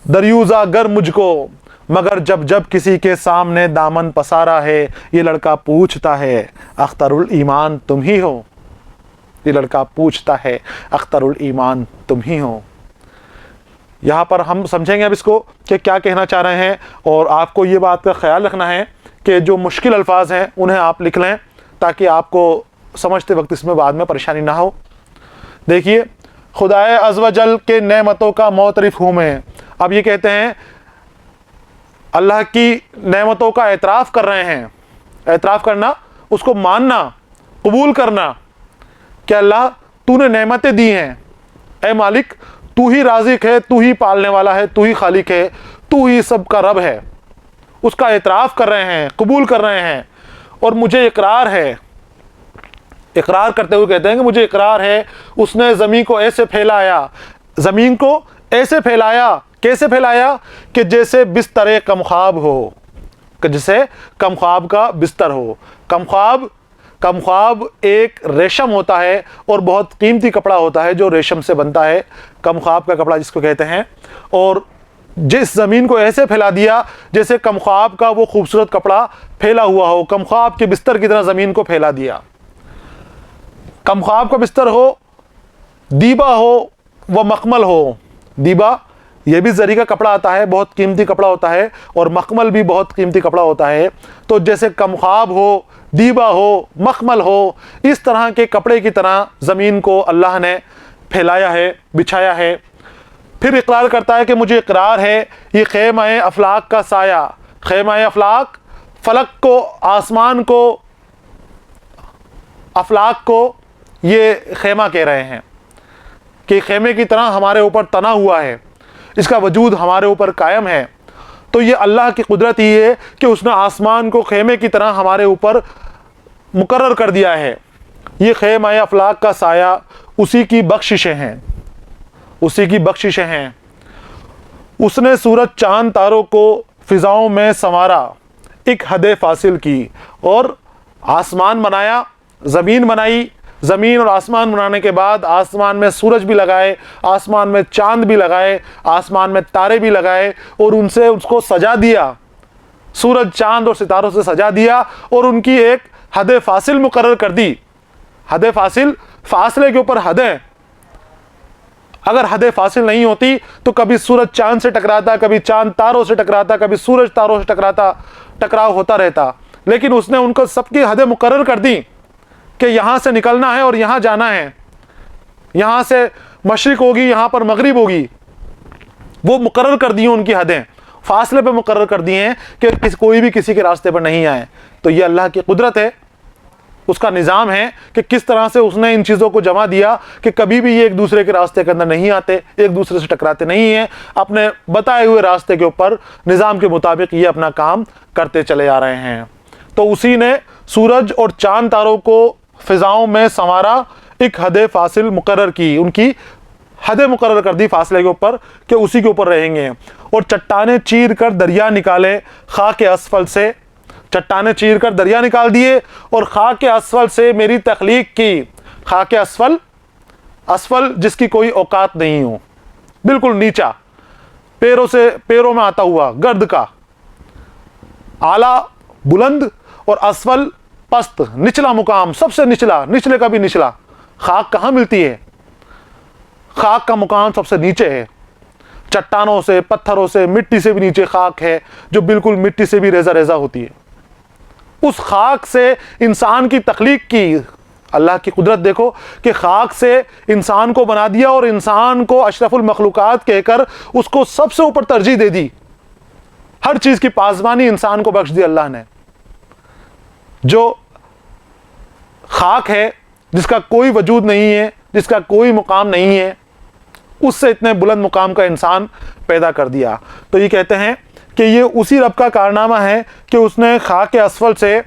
S1: दरियूज़ा गर मुझको, मगर जब जब किसी के सामने दामन पसारा है। ये लड़का पूछता है अख्तरुल ईमान तुम ही हो, ये लड़का पूछता है अख्तरुल ईमान तुम ही हो। यहाँ पर हम समझेंगे अब इसको कि क्या कहना चाह रहे हैं, और आपको ये बात का ख्याल रखना है कि जो मुश्किल अल्फाज हैं उन्हें आप लिख लें ताकि आपको समझते वक्त इसमें बाद में परेशानी ना हो। देखिए, खुदाए अज़्वजल के नेमतों का मोतरिफ हूँ मैं। अब ये कहते हैं अल्लाह की नेमतों का एतराफ़ कर रहे हैं। एतराफ़ करना, उसको मानना, कबूल करना कि अल्लाह तूने नेमतें दी हैं, ए मालिक तू ही राज़िक है, तू ही पालने वाला है, तू ही खालिक है, तू ही सबका रब है। उसका एतराफ़ कर रहे हैं, कबूल कर रहे हैं। और मुझे इकरार है, इकरार करते हुए कहते हैं कि मुझे इकरार है उसने ज़मीन को ऐसे फैलाया, ज़मीन को ऐसे फैलाया, कैसे फैलाया कि जैसे बिस्तर कमख्वाब हो, कि जैसे कमख्वाब का बिस्तर हो। कमख्वाब एक रेशम होता है और बहुत कीमती कपड़ा होता है जो रेशम से बनता है, कमख्वाब का कपड़ा जिसको कहते हैं। और जिस ज़मीन को ऐसे फैला दिया जैसे कमख्वाब का वो खूबसूरत कपड़ा फैला हुआ हो, कमख्वाब के बिस्तर की तरह ज़मीन को फैला दिया। कमख्वाब का बिस्तर हो, दीबा हो, व मखमल हो। दीबा ये भी जरी का कपड़ा आता है, बहुत कीमती कपड़ा होता है, और मखमल भी बहुत कीमती कपड़ा होता है। तो जैसे कमख्वाब हो, दीबा हो, मखमल हो, इस तरह के कपड़े की तरह ज़मीन को अल्लाह ने फैलाया है, बिछाया है। फिर इकरार करता है कि मुझे इकरार है ये ख़ैमा-ए अफलाक का साया। ख़ैमा-ए अफलाक, फलक को, आसमान को, अफलाक को ये खेमा कह रहे हैं कि खेमे की तरह हमारे ऊपर तना हुआ है, इसका वजूद हमारे ऊपर कायम है। तो ये अल्लाह की कुदरत ही है कि उसने आसमान को खेमे की तरह हमारे ऊपर मुकर्रर कर दिया है। ये ख़ैमा-ए अफलाक का साया उसी की बख्शिशें हैं, उसी की बख्शिशें हैं। उसने सूरज चांद तारों को फ़िज़ाओं में संवारा, एक हद फासिल की। और आसमान बनाया, ज़मीन बनाई, ज़मीन और आसमान बनाने के बाद आसमान में सूरज भी लगाए, आसमान में चांद भी लगाए, आसमान में तारे भी लगाए, और उनसे उसको सजा दिया, सूरज चांद और सितारों से सजा दिया, और उनकी एक हद फासिल मुकर्रर कर दी। हद फासिल, फासले के ऊपर हद है। अगर हद फासिल नहीं होती तो कभी सूरज चांद से टकराता, कभी चांद तारों से टकराता, कभी सूरज तारों से टकराता, टकराव होता रहता। लेकिन उसने उनको सबकी हदें मुकर्रर कर दी कि यहाँ से निकलना है और यहाँ जाना है, यहाँ से मशरिक होगी, यहाँ पर मगरिब होगी। वो मुकर्रर कर दी उनकी हदें, फासले पे मुकर्रर कर दिए हैं कि कोई भी किसी के रास्ते पर नहीं आए। तो ये अल्लाह की कुदरत है, उसका निज़ाम है कि किस तरह से उसने इन चीज़ों को जमा दिया कि कभी भी ये एक दूसरे के रास्ते के अंदर नहीं आते, एक दूसरे से टकराते नहीं हैं। अपने बताए हुए रास्ते के ऊपर निज़ाम के मुताबिक ये अपना काम करते चले आ रहे हैं। तो उसी ने सूरज और चांद तारों को फ़िज़ाओं में संवारा, एक हद फासिल मुकर्रर की, उनकी हदें मुकर्रर कर दी फासले के ऊपर कि उसी के ऊपर रहेंगे। और चट्टाने चीर कर दरिया निकाले खाक असफल से, चट्टाने चीर कर दरिया निकाल दिए और खाक असफल से मेरी तख्लीक की। खाक असफल, असफल जिसकी कोई औकात नहीं हो, बिल्कुल नीचा, पैरों से, पैरों में आता हुआ गर्द का, आला बुलंद और असफल पस्त, निचला मुकाम, सबसे निचला, निचले का भी निचला। खाक कहाँ मिलती है? खाक का मुकाम सबसे नीचे है। चट्टानों से, पत्थरों से, मिट्टी से भी नीचे खाक है, जो बिल्कुल मिट्टी से भी रेजा रेजा होती है। उस खाक से इंसान की तख्लीक की। अल्लाह की कुदरत देखो कि खाक से इंसान को बना दिया और इंसान को अशरफुल मखलूकात कहकर उसको सबसे ऊपर तरजीह दे दी। हर चीज़ की पासबानी इंसान को बख्श दी अल्लाह ने। जो खाक है, जिसका कोई वजूद नहीं है, जिसका कोई मुकाम नहीं है, उससे इतने बुलंद मुकाम का इंसान पैदा कर दिया। तो ये कहते हैं कि ये उसी रब का कारनामा है कि उसने खाक असफल से,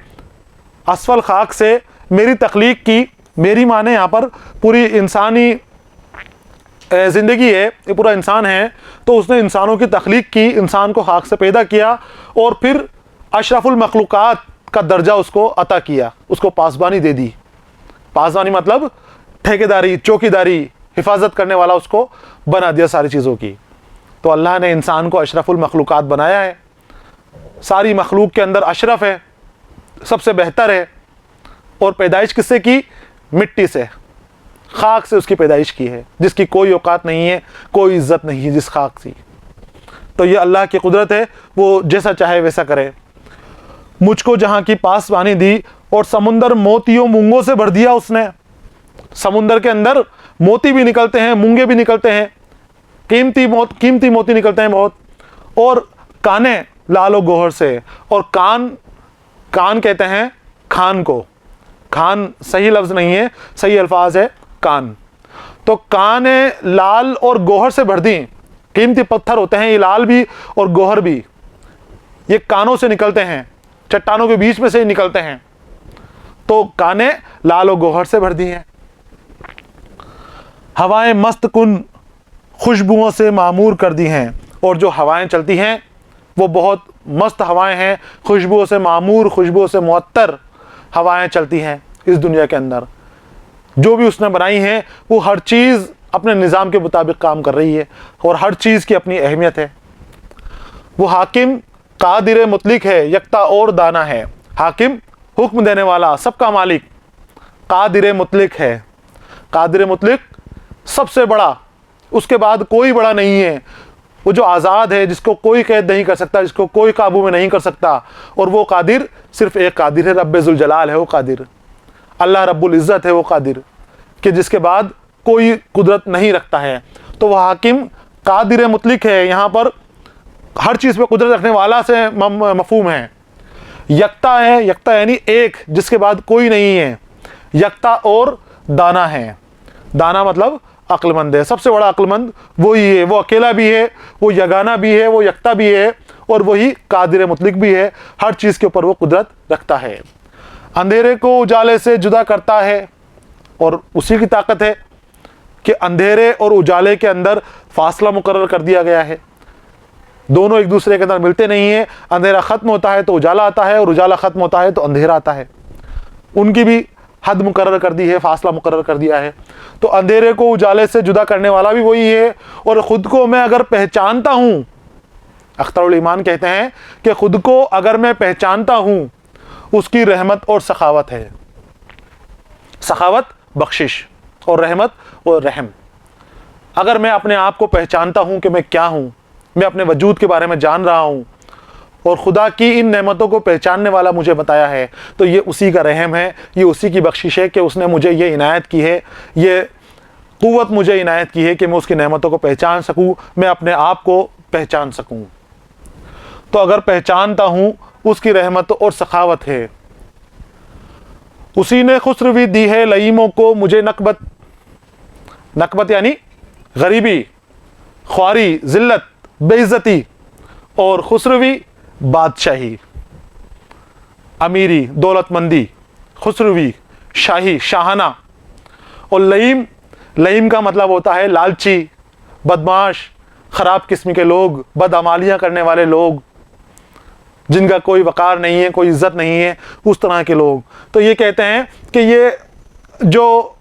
S1: असफल खाक से मेरी तख्लीक की। मेरी माने यहाँ पर पूरी इंसानी ज़िंदगी है, ये पूरा इंसान है। तो उसने इंसानों की तख्लीक की, इंसान को खाक से पैदा किया और फिर अशरफुल मखलूकात का दर्जा उसको अता किया, उसको पासबानी दे दी। पासबानी मतलब ठेकेदारी, चौकीदारी, हिफाजत करने वाला उसको बना दिया सारी चीज़ों की। तो अल्लाह ने इंसान को अशरफुल मखलूकात बनाया है। सारी मखलूक के अंदर अशरफ है, सबसे बेहतर है। और पैदाइश किससे की? मिट्टी से, खाक से उसकी पैदाइश की है, जिसकी कोई औकात नहीं है, कोई इज्जत नहीं है जिस खाक से। तो ये अल्लाह की कुदरत है, वो जैसा चाहे वैसा करे। मुझको जहाँ की पासबानी दी और समुंदर मोतियों मूंगों से भर दिया उसने। समुंदर के अंदर मोती भी निकलते हैं, मूंगे भी निकलते हैं, कीमती मोती निकलते हैं बहुत। और काने लालो गोहर से, और कान कहते हैं खान को। खान सही लफ्ज़ नहीं है, सही अल्फाज है कान। तो काने लाल और गोहर से भर दी। कीमती पत्थर होते हैं ये, लाल भी और गोहर भी, ये कानों से निकलते हैं, चट्टानों के बीच में से निकलते हैं। तो काने लाल और गोहर से भर दी हैं। हवाएं मस्त कुन खुशबुओं से मामूर कर दी हैं, और जो हवाएं चलती हैं वो बहुत मस्त हवाएं हैं, खुशबुओं से मामूर, खुशबुओं से मुअत्तर हवाएं चलती हैं इस दुनिया के अंदर। जो भी उसने बनाई हैं वो हर चीज़ अपने निज़ाम के मुताबिक काम कर रही है, और हर चीज़ की अपनी अहमियत है। वो हाकिम कादिर मुतलिक है, यकता और दाना है। हाकिम हुक्म देने वाला, सबका मालिक, कादिर मुतलिक है। कादिर मुतलिक सबसे बड़ा, उसके बाद कोई बड़ा नहीं है। वो जो आज़ाद है, जिसको कोई कैद नहीं कर सकता, जिसको कोई काबू में नहीं कर सकता। और वो कादिर सिर्फ एक कादिर है, रब्बे ज़ुल जलाल है वो कादिर, अल्लाह रब्बुल इज़्ज़त है वो कादिर, कि जिसके बाद कोई कुदरत नहीं रखता है। तो वह हाकिम कादिर मुतलिक है, यहाँ पर हर चीज़ पे कुदरत रखने वाला से मफहूम है। यकता है, यकता यानी एक, जिसके बाद कोई नहीं है। यकता और दाना है, दाना मतलब अक्लमंद है। सबसे बड़ा अक्लमंद वही है, वो अकेला भी है, वो यगाना भी है, वो यकता भी है, और वही कादिर मुतलिक भी है। हर चीज़ के ऊपर वो कुदरत रखता है। अंधेरे को उजाले से जुदा करता है, और उसी की ताकत है कि अंधेरे और उजाले के अंदर फासला मुकर्रर कर दिया गया है। दोनों एक दूसरे के अंदर मिलते नहीं है। अंधेरा ख़त्म होता है तो उजाला आता है, और उजाला ख़त्म होता है तो अंधेरा आता है। उनकी भी हद मुकर्रर कर दी है, फासला मुकर्रर कर दिया है। तो अंधेरे को उजाले से जुदा करने वाला भी वही है। और ख़ुद को मैं अगर पहचानता हूँ, अख्तरुल ईमान कहते हैं कि ख़ुद को अगर मैं पहचानता हूँ, उसकी रहमत और सखावत है। सखावत बख्शिश, और रहमत और रहम। अगर मैं अपने आप को पहचानता हूँ कि मैं क्या हूँ, मैं अपने वजूद के बारे में जान रहा हूँ, और खुदा की इन नेमतों को पहचानने वाला मुझे बताया है, तो ये उसी का रहम है, ये उसी की बख्शिश है कि उसने मुझे ये इनायत की है, ये क़ुव्वत मुझे इनायत की है कि मैं उसकी नेमतों को पहचान सकूँ, मैं अपने आप को पहचान सकूँ। तो अगर पहचानता हूँ, उसकी रहमत और सखावत है। उसी ने खुसरवी दी है लईमों को मुझे नकबत। नकबत यानी गरीबी, ख्वारी, ज़िल्लत, बेइज्जती, और खुसरवी बादशाही, अमीरी, दौलतमंदी, खुसरवी, शाही, शाहाना। और लईम का मतलब होता है लालची, बदमाश, ख़राब किस्म के लोग, बदअमालियाँ करने वाले लोग, जिनका कोई वक़ार नहीं है, कोई इज़्ज़त नहीं है, उस तरह के लोग। तो ये कहते हैं कि ये जो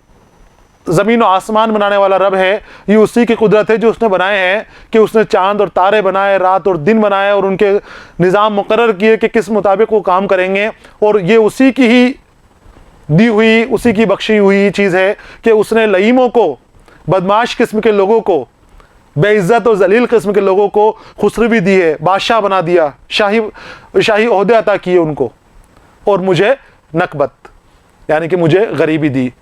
S1: ज़मीन और आसमान बनाने वाला रब है, ये उसी की कुदरत है जो उसने बनाए हैं, कि उसने चांद और तारे बनाए, रात और दिन बनाए, और उनके निज़ाम मुकर्रर किए कि किस मुताबिक वो काम करेंगे। और ये उसी की ही दी हुई, उसी की बख्शी हुई चीज़ है कि उसने लईमों को, बदमाश किस्म के लोगों को, बेइज्जत और जलील किस्म के लोगों को खुसरवी दी है, बादशाह बना दिया, शाही ओहदे अता किए उनको, और मुझे नकबत यानी कि मुझे गरीबी दी।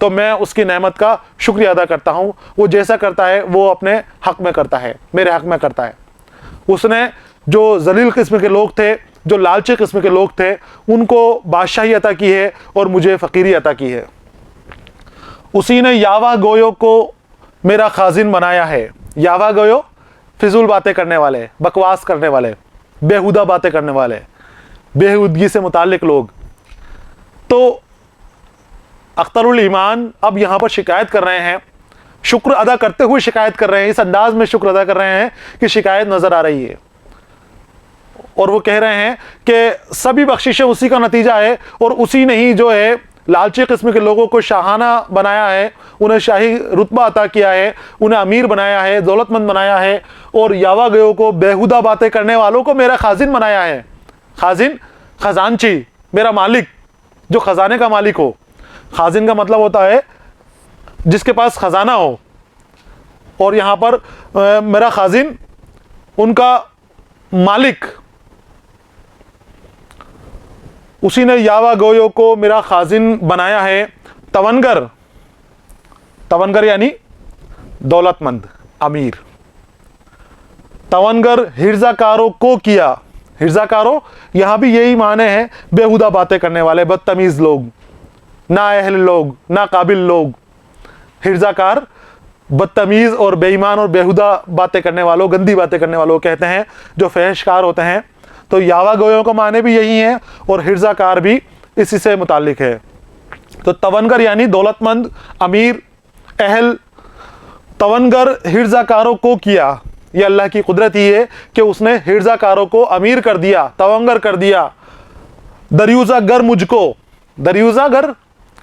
S1: तो मैं उसकी नेमत का शुक्रिया अदा करता हूँ। वो जैसा करता है वो अपने हक़ में करता है, मेरे हक़ में करता है। उसने जो जलील किस्म के लोग थे, जो लालची किस्म के लोग थे, उनको बादशाही अता की है, और मुझे फ़कीरी अता की है। उसी ने यावा गोयो को मेरा खाजिन बनाया है। यावा गोयो फिजूल बातें करने वाले, बकवास करने वाले, बेहुदा बातें करने वाले, बेहुदगी से मुताल्लिक लोग। तो अख्तरुल ईमान अब यहाँ पर शिकायत कर रहे हैं, शुक्र अदा करते हुए शिकायत कर रहे हैं, इस अंदाज में शुक्र अदा कर रहे हैं कि शिकायत नज़र आ रही है। और वो कह रहे हैं कि सभी बख्शिशें उसी का नतीजा है, और उसी ने ही जो है लालची किस्म के लोगों को शाहाना बनाया है, उन्हें शाही रुतबा अता किया है, उन्हें अमीर बनाया है, दौलतमंद बनाया है, और यावा गयो को, बेहुदा बातें करने वालों को मेरा खाजिन बनाया है। खाजिन, खजानची, मेरा मालिक, जो ख़जाने का मालिक हो। खाजिन का मतलब होता है जिसके पास ख़जाना हो, और यहाँ पर मेरा खाजिन उनका मालिक। उसी ने यावा गोयो को मेरा खाजिन बनाया है। तवनगर तवनगर यानी दौलतमंद, अमीर। तवनगर हिर्जाकारों को किया, हिर्जाकारों यहां भी यही माने हैं, बेहुदा बातें करने वाले, बदतमीज लोग, ना अहल लोग, ना काबिल लोग। हिर्जाकार बदतमीज और बेईमान और बेहुदा बातें करने वालों, गंदी बातें करने वालों कहते हैं, जो फहशकार होते हैं। तो यावा गोयों का माने भी यही है और हिर्जाकार भी इसी से मुतालिक है। तो तवनगर यानी दौलतमंद, अमीर, अहल। तवनगर हिर्जाकारों को किया, ये अल्लाह की कुदरत ही है कि उसने हिर्जाकारों को अमीर कर दिया, तवंगर कर दिया। दरियुजा गर मुझको, दरियुजा गर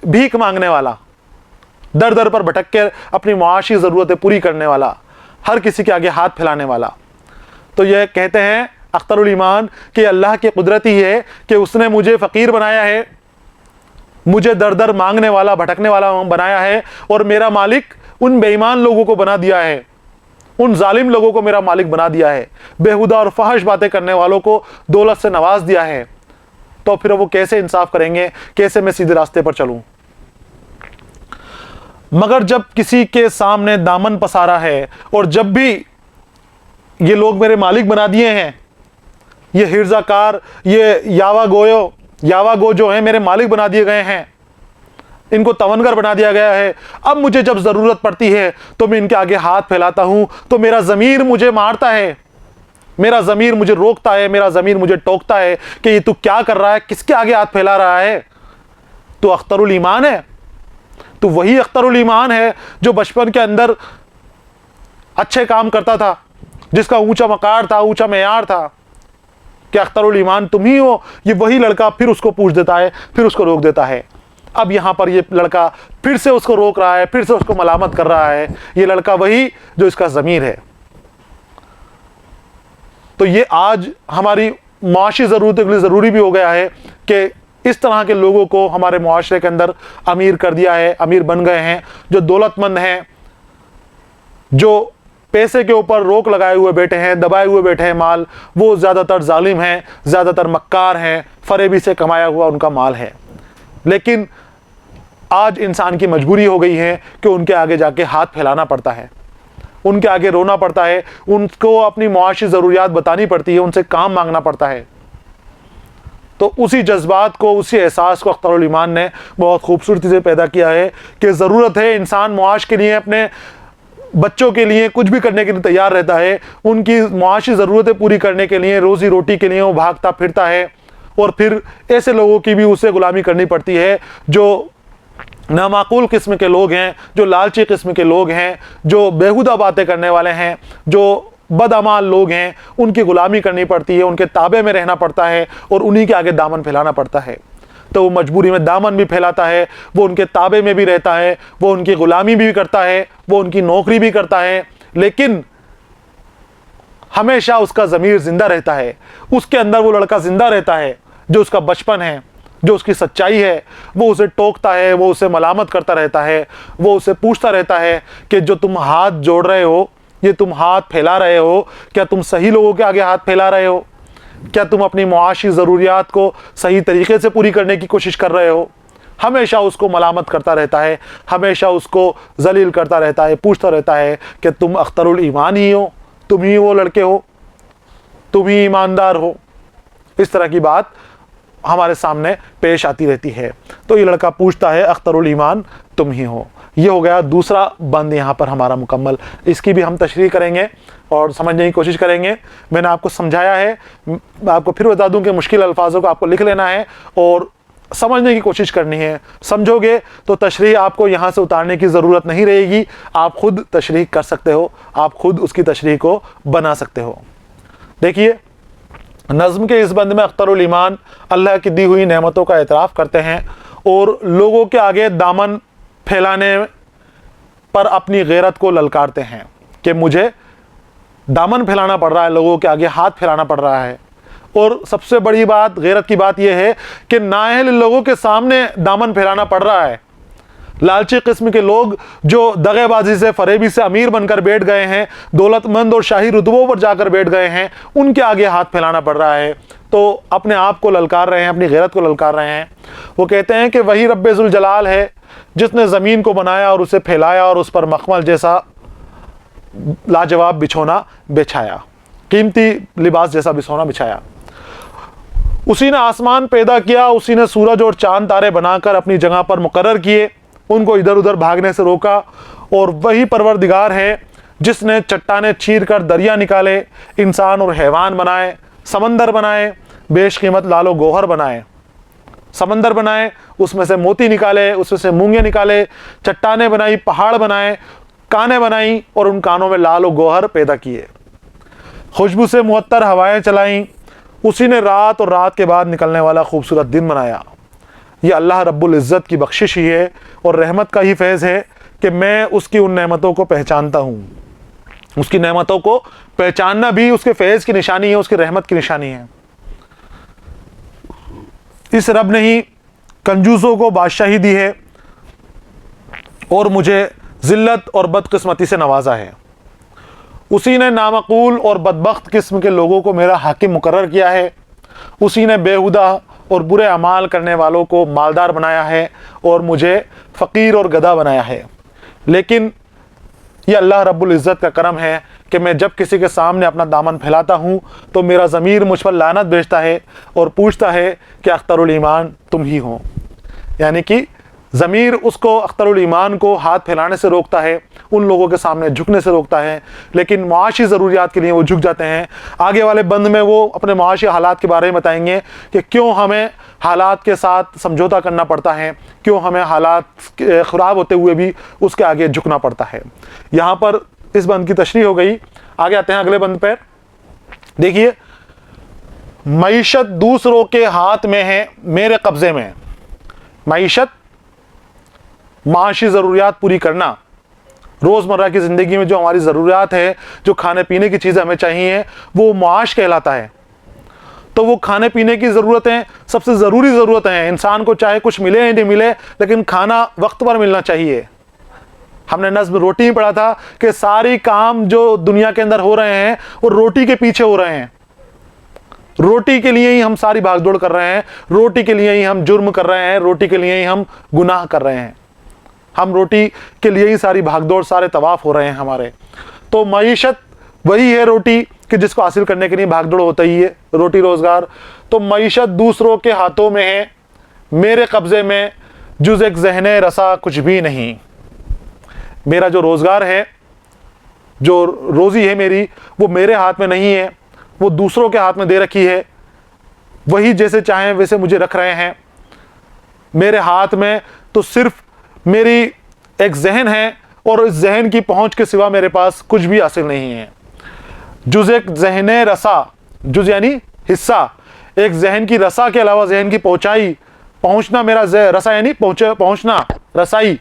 S1: भीख मांगने वाला, दर दर पर भटक कर अपनी मुआशी ज़रूरतें पूरी करने वाला, हर किसी के आगे हाथ फैलाने वाला। तो यह कहते हैं अख्तरुल ईमान कि अल्लाह की कुदरत ही है कि उसने मुझे फ़कीर बनाया है, मुझे दर दर मांगने वाला, भटकने वाला बनाया है, और मेरा मालिक उन बेईमान लोगों को बना दिया है, उन जालिम लोगों को मेरा मालिक बना दिया है, बेहुदा और फहश बातें करने वालों को दौलत से नवाज दिया है। तो फिर वो कैसे इंसाफ करेंगे, कैसे मैं सीधे रास्ते पर चलूं? मगर जब किसी के सामने दामन पसारा है, और जब भी ये लोग मेरे मालिक बना दिए हैं, ये हिर्जाकार, ये यावा गो जो है मेरे मालिक बना दिए गए हैं, इनको तवनगर बना दिया गया है। अब मुझे जब ज़रूरत पड़ती है तो मैं इनके आगे हाथ फैलाता हूं, तो मेरा ज़मीर मुझे मारता है, मेरा ज़मीर मुझे रोकता है, मेरा ज़मीर मुझे टोकता है कि ये तू क्या कर रहा है, किसके आगे हाथ फैला रहा है? तो अख्तरुल ईमान है, तो वही अख्तरुल ईमान है जो बचपन के अंदर अच्छे काम करता था, जिसका ऊंचा मकार था, ऊंचा मेयार था। कि अख्तरुल ईमान तुम ही हो? ये वही लड़का फिर उसको पूछ देता है, फिर उसको रोक देता है। अब यहां पर ये लड़का फिर से उसको रोक रहा है, फिर से उसको मलामत कर रहा है। ये लड़का वही जो इसका ज़मीर है। तो ये आज हमारी माशी ज़रूरतों के लिए ज़रूरी भी हो गया है कि इस तरह के लोगों को हमारे मुआशरे के अंदर अमीर कर दिया है, अमीर बन गए हैं, जो दौलतमंद हैं, जो पैसे के ऊपर रोक लगाए हुए बैठे हैं, दबाए हुए बैठे हैं माल, वो ज़्यादातर जालिम हैं, ज़्यादातर मक्कार हैं, फरेबी से कमाया हुआ उनका माल है। लेकिन आज इंसान की मजबूरी हो गई है कि उनके आगे जाके हाथ फैलाना पड़ता है, उनके आगे रोना पड़ता है, उनको अपनी मुआशी ज़रूरियात बतानी पड़ती है, उनसे काम मांगना पड़ता है। तो उसी जज्बात को, उसी एहसास को अख्तरुल ईमान ने बहुत खूबसूरती से पैदा किया है कि ज़रूरत है, इंसान मुआश के लिए, अपने बच्चों के लिए कुछ भी करने के लिए तैयार रहता है। उनकी मुआशी ज़रूरतें पूरी करने के लिए, रोज़ी रोटी के लिए वो भागता फिरता है। और फिर ऐसे लोगों की भी उसे गुलामी करनी पड़ती है जो नामाकूल किस्म के लोग हैं, जो लालची किस्म के लोग हैं, जो बेहुदा बातें करने वाले हैं, जो बदअमाल लोग हैं। उनकी गुलामी करनी पड़ती है, उनके ताबे में रहना पड़ता है और उन्हीं के आगे दामन फैलाना पड़ता है। तो वो मजबूरी में दामन भी फैलाता है, वो उनके ताबे में भी रहता है, वो उनकी गुलामी भी करता है, वो उनकी नौकरी भी करता है, लेकिन हमेशा उसका ज़मीर जिंदा रहता है। उसके अंदर वो लड़का जिंदा रहता है जो उसका बचपन है, जो उसकी सच्चाई है। वो उसे टोकता है, वो उसे मलामत करता रहता है, वो उसे पूछता रहता है कि जो तुम हाथ जोड़ रहे हो, ये तुम हाथ फैला रहे हो, क्या तुम सही लोगों के आगे हाथ फैला रहे हो? क्या तुम अपनी मुआशी ज़रूरियात को सही तरीके से पूरी करने की कोशिश कर रहे हो? हमेशा उसको मलामत करता रहता है, हमेशा उसको जलील करता रहता है, पूछता रहता है कि तुम अख्तरुल ईमान ही हो, तुम ही वो लड़के हो, तुम ही ईमानदार हो। इस तरह की बात हमारे सामने पेश आती रहती है। तो ये लड़का पूछता है अख्तरुल ईमान तुम ही हो। ये हो गया दूसरा बंद यहाँ पर हमारा मुकम्मल। इसकी भी हम तशरीह करेंगे और समझने की कोशिश करेंगे। मैंने आपको समझाया है, आपको फिर बता दूं कि मुश्किल अल्फाजों को आपको लिख लेना है और समझने की कोशिश करनी है। समझोगे तो तशरीह आपको यहाँ से उतारने की ज़रूरत नहीं रहेगी, आप खुद तशरीह कर सकते हो, आप खुद उसकी तशरीह को बना सकते हो। देखिए, नज़्म के इस बंद में अख्तरुल ईमान अल्लाह की दी हुई नेमतों का एतराफ़ करते हैं और लोगों के आगे दामन फैलाने पर अपनी गैरत को ललकारते हैं कि मुझे दामन फैलाना पड़ रहा है, लोगों के आगे हाथ फैलाना पड़ रहा है। और सबसे बड़ी बात, गैरत की बात यह है कि नाअहल लोगों के सामने दामन फैलाना पड़ रहा है। लालची किस्म के लोग जो दगेबाजी से, फरेबी से अमीर बनकर बैठ गए हैं, दौलतमंद और शाही रुतबों पर जाकर बैठ गए हैं, उनके आगे हाथ फैलाना पड़ रहा है। तो अपने आप को ललकार रहे हैं, अपनी गैरत को ललकार रहे हैं। वो कहते हैं कि वही रब्बे ज़ुल जलाल है जिसने ज़मीन को बनाया और उसे फैलाया और उस पर मखमल जैसा लाजवाब बिछोना बिछाया, कीमती लिबास जैसा बिछोना बिछाया। उसी ने आसमान पैदा किया, उसी ने सूरज और चांद तारे बनाकर अपनी जगह पर मुकर्रर किए, उनको इधर उधर भागने से रोका। और वही परवरदिगार है जिसने चट्टाने चीर कर दरिया निकाले, इंसान और हैवान बनाए, समंदर बनाए, बेशकीमत लालो गोहर बनाए, समंदर बनाए, उसमें से मोती निकाले, उसमें से मूंगे निकाले, चट्टाने बनाई, पहाड़ बनाए, कानें बनाई और उन कानों में लाल और गोहर पैदा किए। खुशबू से मुअत्तर हवाएं चलाई, उसी ने रात और रात के बाद निकलने वाला खूबसूरत दिन बनाया। ये अल्लाह रब्बुल इज़्ज़त की बख्शिश ही है और रहमत का ही फैज़ है कि मैं उसकी उन नेमतों को पहचानता हूँ। उसकी नेमतों को पहचानना भी उसके फैज़ की निशानी है, उसकी रहमत की निशानी है। इस रब ने ही कंजूसों को बादशाही दी है और मुझे ज़िल्लत और बदकिस्मती से नवाजा है। उसी ने नामकूल और बदबख्त किस्म के लोगों को मेरा हाकिम मुकर्रर किया है। उसी ने बेहुदा और बुरे अमाल करने वालों को मालदार बनाया है और मुझे फ़कीर और गधा बनाया है। लेकिन यह अल्लाह रब्बुल इज़्ज़त का करम है कि मैं जब किसी के सामने अपना दामन फैलाता हूँ तो मेरा ज़मीर मुझ पर लानत भेजता है और पूछता है कि अख्तरुल ईमान तुम ही हो। यानी कि ज़मीर उसको अख्तरुल ईमान को हाथ फैलाने से रोकता है, उन लोगों के सामने झुकने से रोकता है, लेकिन मुआशी ज़रूरियात के लिए वो झुक जाते हैं। आगे वाले बंद में वो अपने मुआशी हालात के बारे में बताएंगे कि क्यों हमें हालात के साथ समझौता करना पड़ता है, क्यों हमें हालात ख़राब होते हुए भी उसके आगे झुकना पड़ता है। यहाँ पर इस बंद की तशरीह हो गई। आगे आते हैं अगले बंद पर। देखिए, मईशत दूसरों के हाथ में है, मेरे कब्ज़े में। मईशत, माशी ज़रूरियात पूरी करना, रोज़मर्रा की ज़िंदगी में जो हमारी ज़रूरियात है, जो खाने पीने की चीज़ें हमें चाहिए, वो माश कहलाता है। तो वो खाने पीने की ज़रूरतें सबसे ज़रूरी ज़रूरतें हैं। इंसान को चाहे कुछ मिले या नहीं मिले, लेकिन खाना वक्त पर मिलना चाहिए। हमने नज़्म रोटी में पढ़ा था कि सारी काम जो दुनिया के अंदर हो रहे हैं वो रोटी के पीछे हो रहे हैं। रोटी के लिए ही हम सारी भागदौड़ कर रहे हैं, रोटी के लिए ही हम जुर्म कर रहे हैं, रोटी के लिए ही हम गुनाह कर रहे हैं। हम रोटी के लिए ही सारी भागदौड़, सारे तवाफ़ हो रहे हैं हमारे। तो मईशत वही है रोटी कि जिसको हासिल करने के लिए भागदौड़ होता ही है, रोटी रोज़गार। तो मईशत दूसरों के हाथों में है, मेरे कब्ज़े में जुज़ एक ज़हने रसा कुछ भी नहीं। मेरा जो रोज़गार है, जो रोज़ी है मेरी, वो मेरे हाथ में नहीं है, वो दूसरों के हाथ में दे रखी है। वही जैसे चाहें वैसे मुझे रख रहे हैं। मेरे हाथ में तो सिर्फ मेरी एक जहन है और इस जहन की पहुंच के सिवा मेरे पास कुछ भी हासिल नहीं है। जुज़ एक ज़हने रसा, जुज़ यानी हिस्सा, एक जहन की रसा के अलावा जहन की पहुंचाई, पहुंचना, मेरा रसा यानी पहुंचना, रसाई।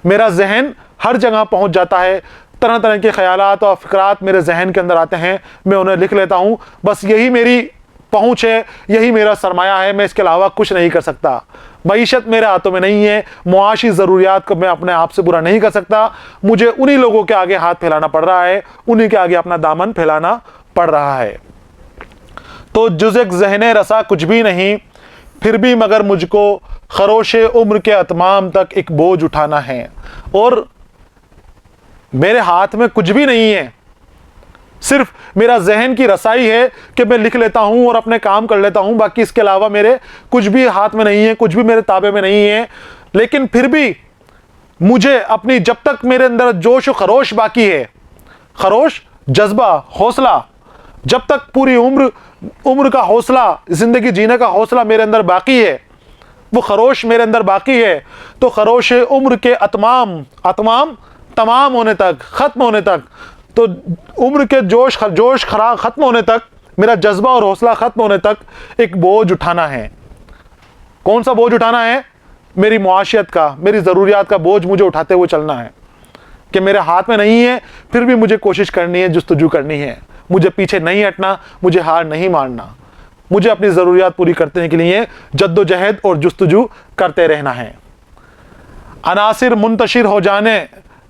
S1: मेरा जहन हर जगह पहुंच जाता है। तरह तरह के ख्यालात और फ़िक्रात मेरे जहन के अंदर आते हैं, मैं उन्हें लिख लेता हूँ। बस यही मेरी पहुँच है, यही मेरा सरमाया है, मैं इसके अलावा कुछ नहीं कर सकता। मईशत मेरे हाथों में नहीं है, मुआशी ज़रूरियात को मैं अपने आप से पूरा नहीं कर सकता। मुझे उन्हीं लोगों के आगे हाथ फैलाना पड़ रहा है, उन्हीं के आगे अपना दामन फैलाना पड़ रहा है। तो जुज़ एक ज़हने रसा कुछ भी नहीं, फिर भी मगर मुझको खरोशे उम्र के अतमाम तक एक बोझ उठाना है। और मेरे हाथ में कुछ भी नहीं है, सिर्फ मेरा जहन की रसाई है कि मैं लिख लेता हूँ और अपने काम कर लेता हूँ। बाकी इसके अलावा मेरे कुछ भी हाथ में नहीं है, कुछ भी मेरे ताबे में नहीं है। लेकिन फिर भी मुझे अपनी, जब तक मेरे अंदर जोश और खरोश बाकी है, खरोश, जज्बा, हौसला, जब तक पूरी उम्र का हौसला, ज़िंदगी जीने का हौसला मेरे अंदर बाकी है, वो खरोश मेरे अंदर बाकी है, तो खरोश उम्र के अतमाम तमाम होने तक, ख़त्म होने तक, तो उम्र के जोश खराब ख़त्म होने तक, मेरा जज्बा और हौसला ख़त्म होने तक एक बोझ उठाना है। कौन सा बोझ उठाना है? मेरी मुआशियत का, मेरी ज़रूरियात का बोझ मुझे उठाते हुए चलना है कि मेरे हाथ में नहीं है, फिर भी मुझे कोशिश करनी है, जुस्तजू करनी है। मुझे पीछे नहीं हटना, मुझे हार नहीं मारना। मुझे अपनी ज़रूरियात पूरी करने के लिए जद्दोजहद और जुस्तजू करते रहना है। अनासिर मुंतशिर हो जाने,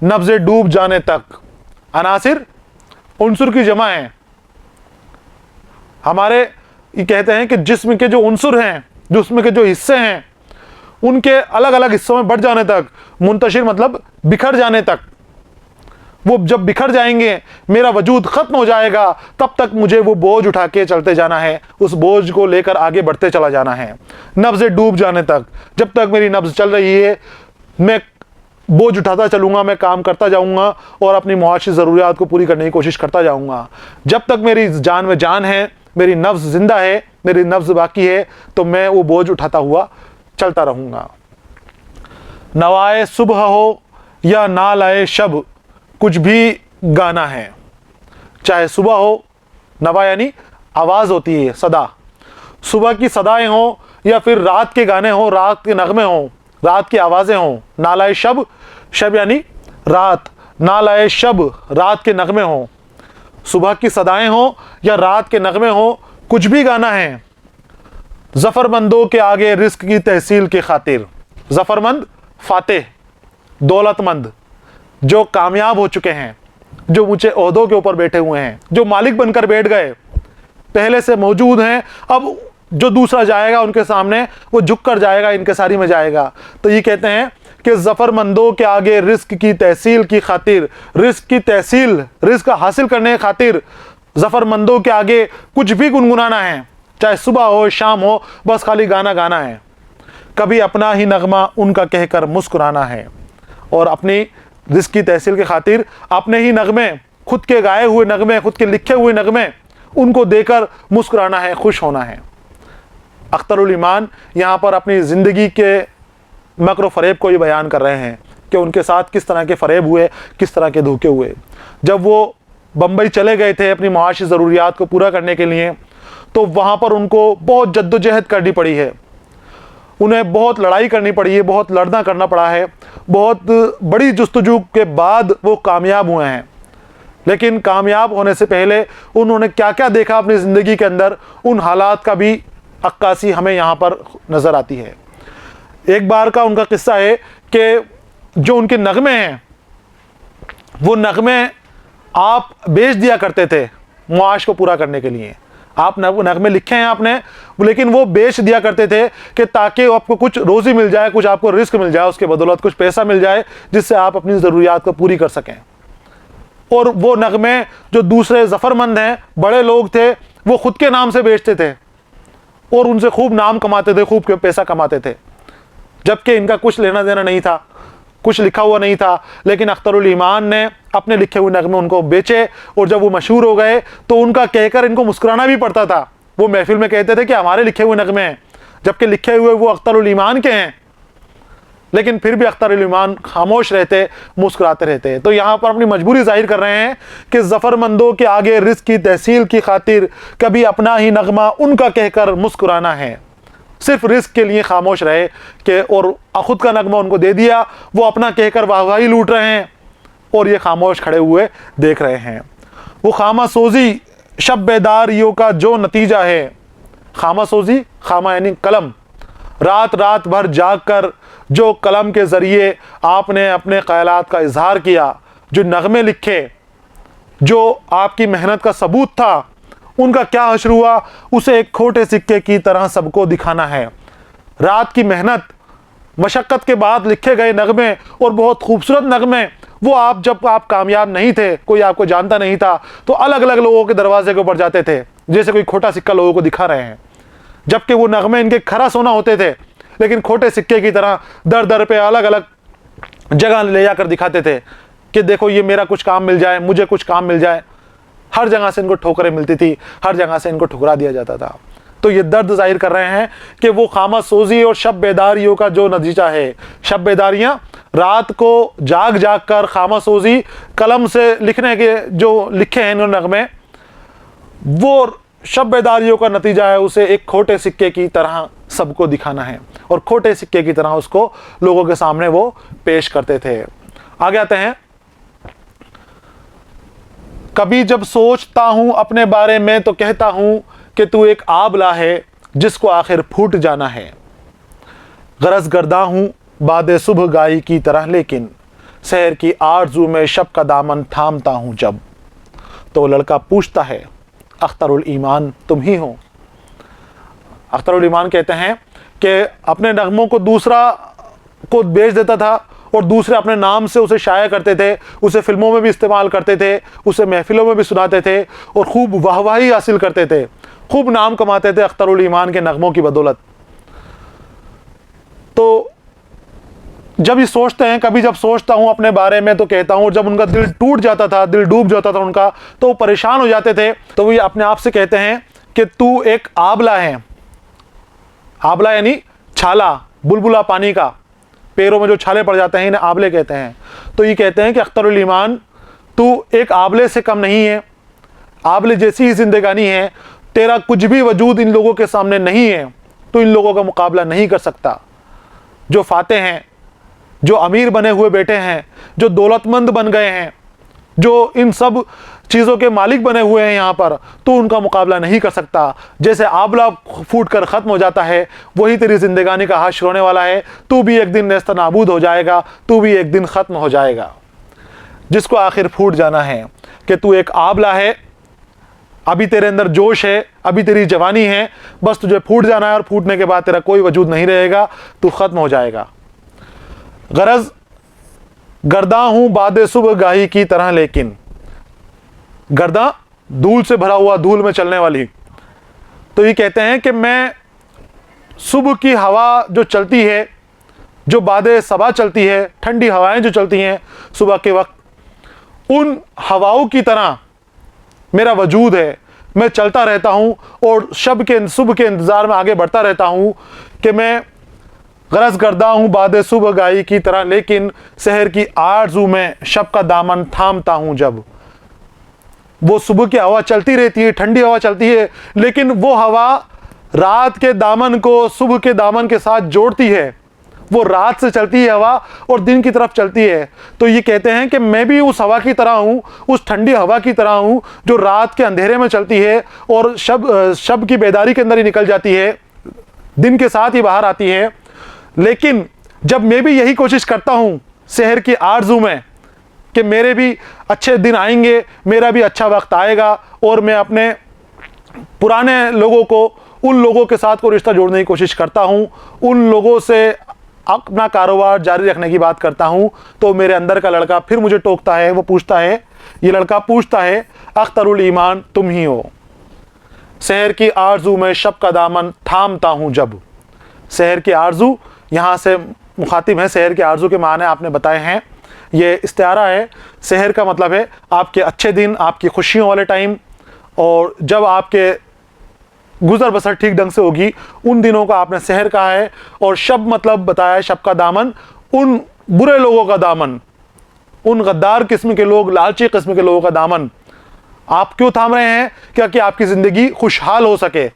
S1: नब्ज़े डूब जाने तक। अनासिर उनसुर की जमा है। हमारे ये कहते हैं कि जिस्म के जो उनसुर हैं, जिस्म के जो हिस्से हैं, उनके अलग अलग हिस्सों में बढ़ जाने तक, मुंतशिर मतलब बिखर जाने तक, वो जब बिखर जाएंगे, मेरा वजूद ख़त्म हो जाएगा, तब तक मुझे वो बोझ उठा के चलते जाना है, उस बोझ को लेकर आगे बढ़ते चला जाना है, नब्ज़ डूब जाने तक। जब तक मेरी नब्ज़ चल रही है, मैं बोझ उठाता चलूँगा, मैं काम करता जाऊँगा और अपनी मुआशी ज़रूरियात को पूरी करने की कोशिश करता जाऊँगा। जब तक मेरी जान में जान है, मेरी नब्ज़ ज़िंदा है, मेरी नब्ज़ बाकी है, तो मैं वो बोझ उठाता हुआ चलता रहूँगा। नवाए सुबह हो या नालाए शब, कुछ भी गाना है, चाहे सुबह हो, नवा यानी आवाज़ होती है, सदा, सुबह की सदाएं हो या फिर रात के गाने हो, रात के नगमे हो, रात की आवाज़ें हो। नालाए शब, शब यानी रात, नालाए शब रात के नगमे हो, सुबह की सदाएं हो या रात के नगमे हो, कुछ भी गाना है। ज़फ़रमंदों के आगे रिस्क की तहसील की खातिर, ज़फ़रमंद फ़ातेह, दौलतमंद, जो कामयाब हो चुके हैं, जो ऊंचे ओहदों के ऊपर बैठे हुए हैं, जो मालिक बनकर बैठ गए, पहले से मौजूद हैं, अब जो दूसरा जाएगा उनके सामने वो झुक कर जाएगा, इनकिसारी में जाएगा। तो ये कहते हैं कि ज़फ़रमंदों के आगे रिस्क की तहसील की खातिर, रिस्क की तहसील, रिस्क हासिल करने की खातिर ज़फ़रमंदों के आगे कुछ भी गुनगुनाना है, चाहे सुबह हो शाम हो, बस खाली गाना गाना है। कभी अपना ही नगमा उनका कहकर मुस्कुराना है, और अपनी रिस्क की तहसील की खातिर अपने ही नगमे, खुद के गाए हुए नगमे, खुद के लिखे हुए नगमे, उनको देकर मुस्कुराना है, खुश होना है। अख्तरुल ईमान यहाँ पर अपनी ज़िंदगी के मकर फ़रेब को ये बयान कर रहे हैं कि उनके साथ किस तरह के फ़रेब हुए, किस तरह के धोखे हुए। जब वो बम्बई चले गए थे अपनी माशी ज़रूरियात को पूरा करने के लिए, तो वहाँ पर उनको बहुत जद्दोजहद करनी पड़ी है, उन्हें बहुत लड़ाई करनी पड़ी है, बहुत लड़ना करना पड़ा है, बहुत बड़ी जुस्तजू के बाद वो कामयाब हुए हैं। लेकिन कामयाब होने से पहले उन्होंने क्या क्या देखा अपनी ज़िंदगी के अंदर, उन हालात का भी अक्कासी हमें यहाँ पर नज़र आती है। एक बार का उनका किस्सा है कि जो उनके नगमे हैं, वो नगमे आप बेच दिया करते थे मुआश को पूरा करने के लिए। आप नगमे लिखे हैं आपने, लेकिन वो बेच दिया करते थे कि ताकि आपको कुछ रोज़ी मिल जाए, कुछ आपको रिस्क मिल जाए, उसके बदौलत कुछ पैसा मिल जाए, जिससे आप अपनी ज़रूरियात को पूरी कर सकें। और वो नगमे जो दूसरे ज़फ़रमंद हैं, बड़े लोग थे, वो ख़ुद के नाम से बेचते थे और उनसे खूब नाम कमाते थे, खूब पैसा कमाते थे, जबकि इनका कुछ लेना देना नहीं था, कुछ लिखा हुआ नहीं था। लेकिन अख्तरुल ईमान ने अपने लिखे हुए नगमे उनको बेचे, और जब वो मशहूर हो गए तो उनका कहकर इनको मुस्कुराना भी पड़ता था। वो महफिल में कहते थे कि हमारे लिखे हुए नगमे हैं, जबकि लिखे हुए वो अख्तरुल ईमान के हैं, लेकिन फिर भी अख्तरुल ईमान खामोश रहते, मुस्कुराते रहते। तो यहाँ पर अपनी मजबूरी जाहिर कर रहे हैं कि ज़फ़रमंदों के आगे रिस्क की तहसील की खातिर कभी अपना ही नगमा उनका कहकर मुस्कुराना है। सिर्फ रिस्क के लिए खामोश रहे कि और खुद का नगमा उनको दे दिया, वो अपना कहकर वाहवाही लूट रहे हैं और ये खामोश खड़े हुए देख रहे हैं। वो खामा सोजी शब बेदारियों का जो नतीजा है, खामा सोजी, खामा यानी कलम, रात रात भर जाग कर जो कलम के ज़रिए आपने अपने ख़यालात का इजहार किया, जो नगमे लिखे, जो आपकी मेहनत का सबूत था, उनका क्या हश्र हुआ, उसे एक खोटे सिक्के की तरह सबको दिखाना है। रात की मेहनत, मशक्क़त के बाद लिखे गए नगमे, और बहुत खूबसूरत नगमे, वो आप जब आप कामयाब नहीं थे, कोई आपको जानता नहीं था, तो अलग अलग लोगों के दरवाजे के ऊपर जाते थे, जैसे कोई खोटा सिक्का लोगों को दिखा रहे हैं, जबकि वो नगमे इनके खरा सोना होते थे, लेकिन खोटे सिक्के की तरह दर दर पे अलग अलग जगह ले जाकर दिखाते थे कि देखो ये मेरा कुछ काम मिल जाए, मुझे कुछ काम मिल जाए। हर जगह से इनको ठोकरें मिलती थी, हर जगह से इनको ठुकरा दिया जाता था। तो ये दर्द जाहिर कर रहे हैं कि वो खामा सोजी और शब बेदारियों का जो नतीजा है, शब बेदारियाँ, रात को जाग जाग कर खामा सोजी, कलम से लिखने के जो लिखे हैं इन्होंने नगमे, वो शब बेदारियों का नतीजा है, उसे एक खोटे सिक्के की तरह सबको दिखाना है, और खोटे सिक्के की तरह उसको लोगों के सामने वो पेश करते थे। आगे आते हैं, कभी जब सोचता हूँ अपने बारे में तो कहता हूँ कि तू एक आबला है जिसको आखिर फूट जाना है। गरज गर्दा हूँ बादे सुबह गाई की तरह, लेकिन शहर की आरज़ू में शब का दामन थामता हूँ जब। तो लड़का पूछता है, अख्तरुल ईमान तुम ही हो? अख्तरुल ईमान कहते हैं कि अपने नगमों को दूसरा को बेच देता था और दूसरे अपने नाम से उसे शाया करते थे, उसे फिल्मों में भी इस्तेमाल करते थे, उसे महफिलों में भी सुनाते थे और खूब वाहवाही हासिल करते थे, खूब नाम कमाते थे अख्तरुल ईमान के नगमों की बदौलत। तो जब ये सोचते हैं, कभी जब सोचता हूँ अपने बारे में तो कहता हूँ, जब उनका दिल टूट जाता था, दिल डूब जाता था उनका, तो वो परेशान हो जाते थे, तो वो अपने आप से कहते हैं कि तू एक आबला है। आबला यानी छाला, बुलबुला पानी का, पैरों में जो छाले पड़ जाते हैं इन्हें आबले कहते हैं। तो ये कहते हैं कि अख्तरुल ईमान तू एक आबले से कम नहीं है, आबले जैसी ही जिंदगानी है, तेरा कुछ भी वजूद इन लोगों के सामने नहीं है, तो इन लोगों का मुकाबला नहीं कर सकता। जो फाते हैं, जो अमीर बने हुए बैठे हैं, जो दौलतमंद बन गए हैं, जो इन सब चीज़ों के मालिक बने हुए हैं यहाँ पर, तो उनका मुकाबला नहीं कर सकता। जैसे आबला फूट कर ख़त्म हो जाता है, वही तेरी ज़िंदगानी का हाश होने वाला है। तू भी एक दिन नेस्तनाबूद हो जाएगा, तू भी एक दिन ख़त्म हो जाएगा। जिसको आखिर फूट जाना है कि तू एक आबला है, अभी तेरे अंदर जोश है, अभी तेरी जवानी है, बस तुझे फूट जाना है और फूटने के बाद तेरा कोई वजूद नहीं रहेगा, तू ख़त्म हो जाएगा। गरज गर्दा हूँ बाद सुबह गाही की तरह, लेकिन गर्दा धूल से भरा हुआ, धूल में चलने वाली। तो ये कहते हैं कि मैं सुबह की हवा जो चलती है, जो बादे सबा चलती है, ठंडी हवाएं जो चलती हैं सुबह के वक्त, उन हवाओं की तरह मेरा वजूद है। मैं चलता रहता हूँ और सुबह के इंतज़ार में आगे बढ़ता रहता हूँ कि मैं गरज गर्दा हूँ बाद सुबह गाही की तरह, लेकिन शहर की आरज़ू में शब का दामन थामता हूँ। जब वो सुबह की हवा चलती रहती है, ठंडी हवा चलती है, लेकिन वो हवा रात के दामन को सुबह के दामन के साथ जोड़ती है। वो रात से चलती है हवा और दिन की तरफ चलती है। तो ये कहते हैं कि मैं भी उस हवा की तरह हूँ, उस ठंडी हवा की तरह हूँ जो रात के अंधेरे में चलती है और शब की बेदारी के अंदर ही निकल जाती है, दिन के साथ ही बाहर आती है। लेकिन जब मैं भी यही कोशिश करता हूँ शहर की आरज़ू में कि मेरे भी अच्छे दिन आएंगे, मेरा भी अच्छा वक्त आएगा और मैं अपने पुराने लोगों को, उन लोगों के साथ को रिश्ता जोड़ने की कोशिश करता हूँ, उन लोगों से अपना कारोबार जारी रखने की बात करता हूँ, तो मेरे अंदर का लड़का फिर मुझे टोकता है। वो पूछता है, ये लड़का पूछता है, अख्तरुल ईमान तुम ही हो। शहर की आरज़ू में शब का दामन थामता हूँ जब। शहर की आरज़ू यहाँ से मुखातिब है, शहर की आरज़ू के माने आपने बताए हैं, ये इस्तिआरा है। शहर का मतलब है आपके अच्छे दिन, आपकी खुशियों वाले टाइम, और जब आपके गुजर बसर ठीक ढंग से होगी उन दिनों का आपने शहर कहा है। और शब मतलब बताया है, शब का दामन, उन बुरे लोगों का दामन, उन गद्दार किस्म के लोग, लालची किस्म के लोगों का दामन आप क्यों थाम रहे हैं? क्या कि आपकी ज़िंदगी खुशहाल हो सके।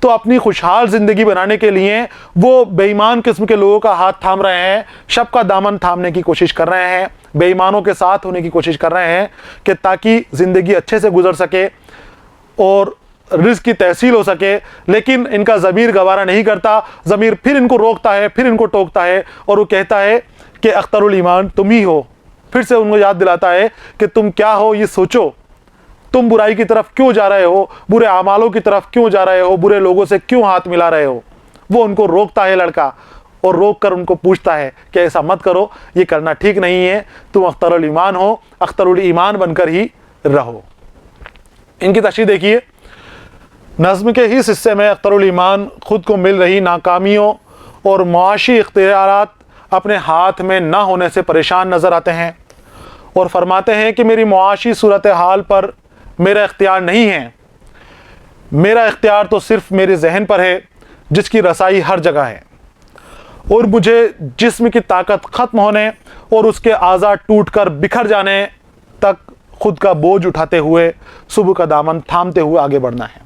S1: तो अपनी खुशहाल ज़िंदगी बनाने के लिए वो बेईमान किस्म के लोगों का हाथ थाम रहे हैं, शब का दामन थामने की कोशिश कर रहे हैं, बेईमानों के साथ होने की कोशिश कर रहे हैं कि ताकि ज़िंदगी अच्छे से गुजर सके और रिज़्क़ की तहसील हो सके। लेकिन इनका ज़मीर गवारा नहीं करता, ज़मीर फिर इनको रोकता है, फिर इनको टोकता है और वो कहता है कि अख्तरुल ईमान तुम ही हो। फिर से उनको याद दिलाता है कि तुम क्या हो, ये सोचो, तुम बुराई की तरफ क्यों जा रहे हो, बुरे आमालों की तरफ क्यों जा रहे हो, बुरे लोगों से क्यों हाथ मिला रहे हो। वो उनको रोकता है लड़का, और रोक कर उनको पूछता है कि ऐसा मत करो, ये करना ठीक नहीं है, तुम अख्तरुल ईमान हो, अख्तरुल ईमान बनकर ही रहो। इनकी तशरीह देखिए, नज़्म के ही हिस्से में अख्तरुल ईमान खुद को मिल रही नाकामियों और मुआशी इख्तियारात अपने हाथ में ना होने से परेशान नज़र आते हैं और फरमाते हैं कि मेरी मुआशी सूरत हाल पर मेरा इख्तियार नहीं है, मेरा इख्तियार तो सिर्फ़ मेरे जहन पर है जिसकी रसाई हर जगह है, और मुझे जिस्म की ताकत ख़त्म होने और उसके आज़ा टूट कर बिखर जाने तक खुद का बोझ उठाते हुए सुबह का दामन थामते हुए आगे बढ़ना है।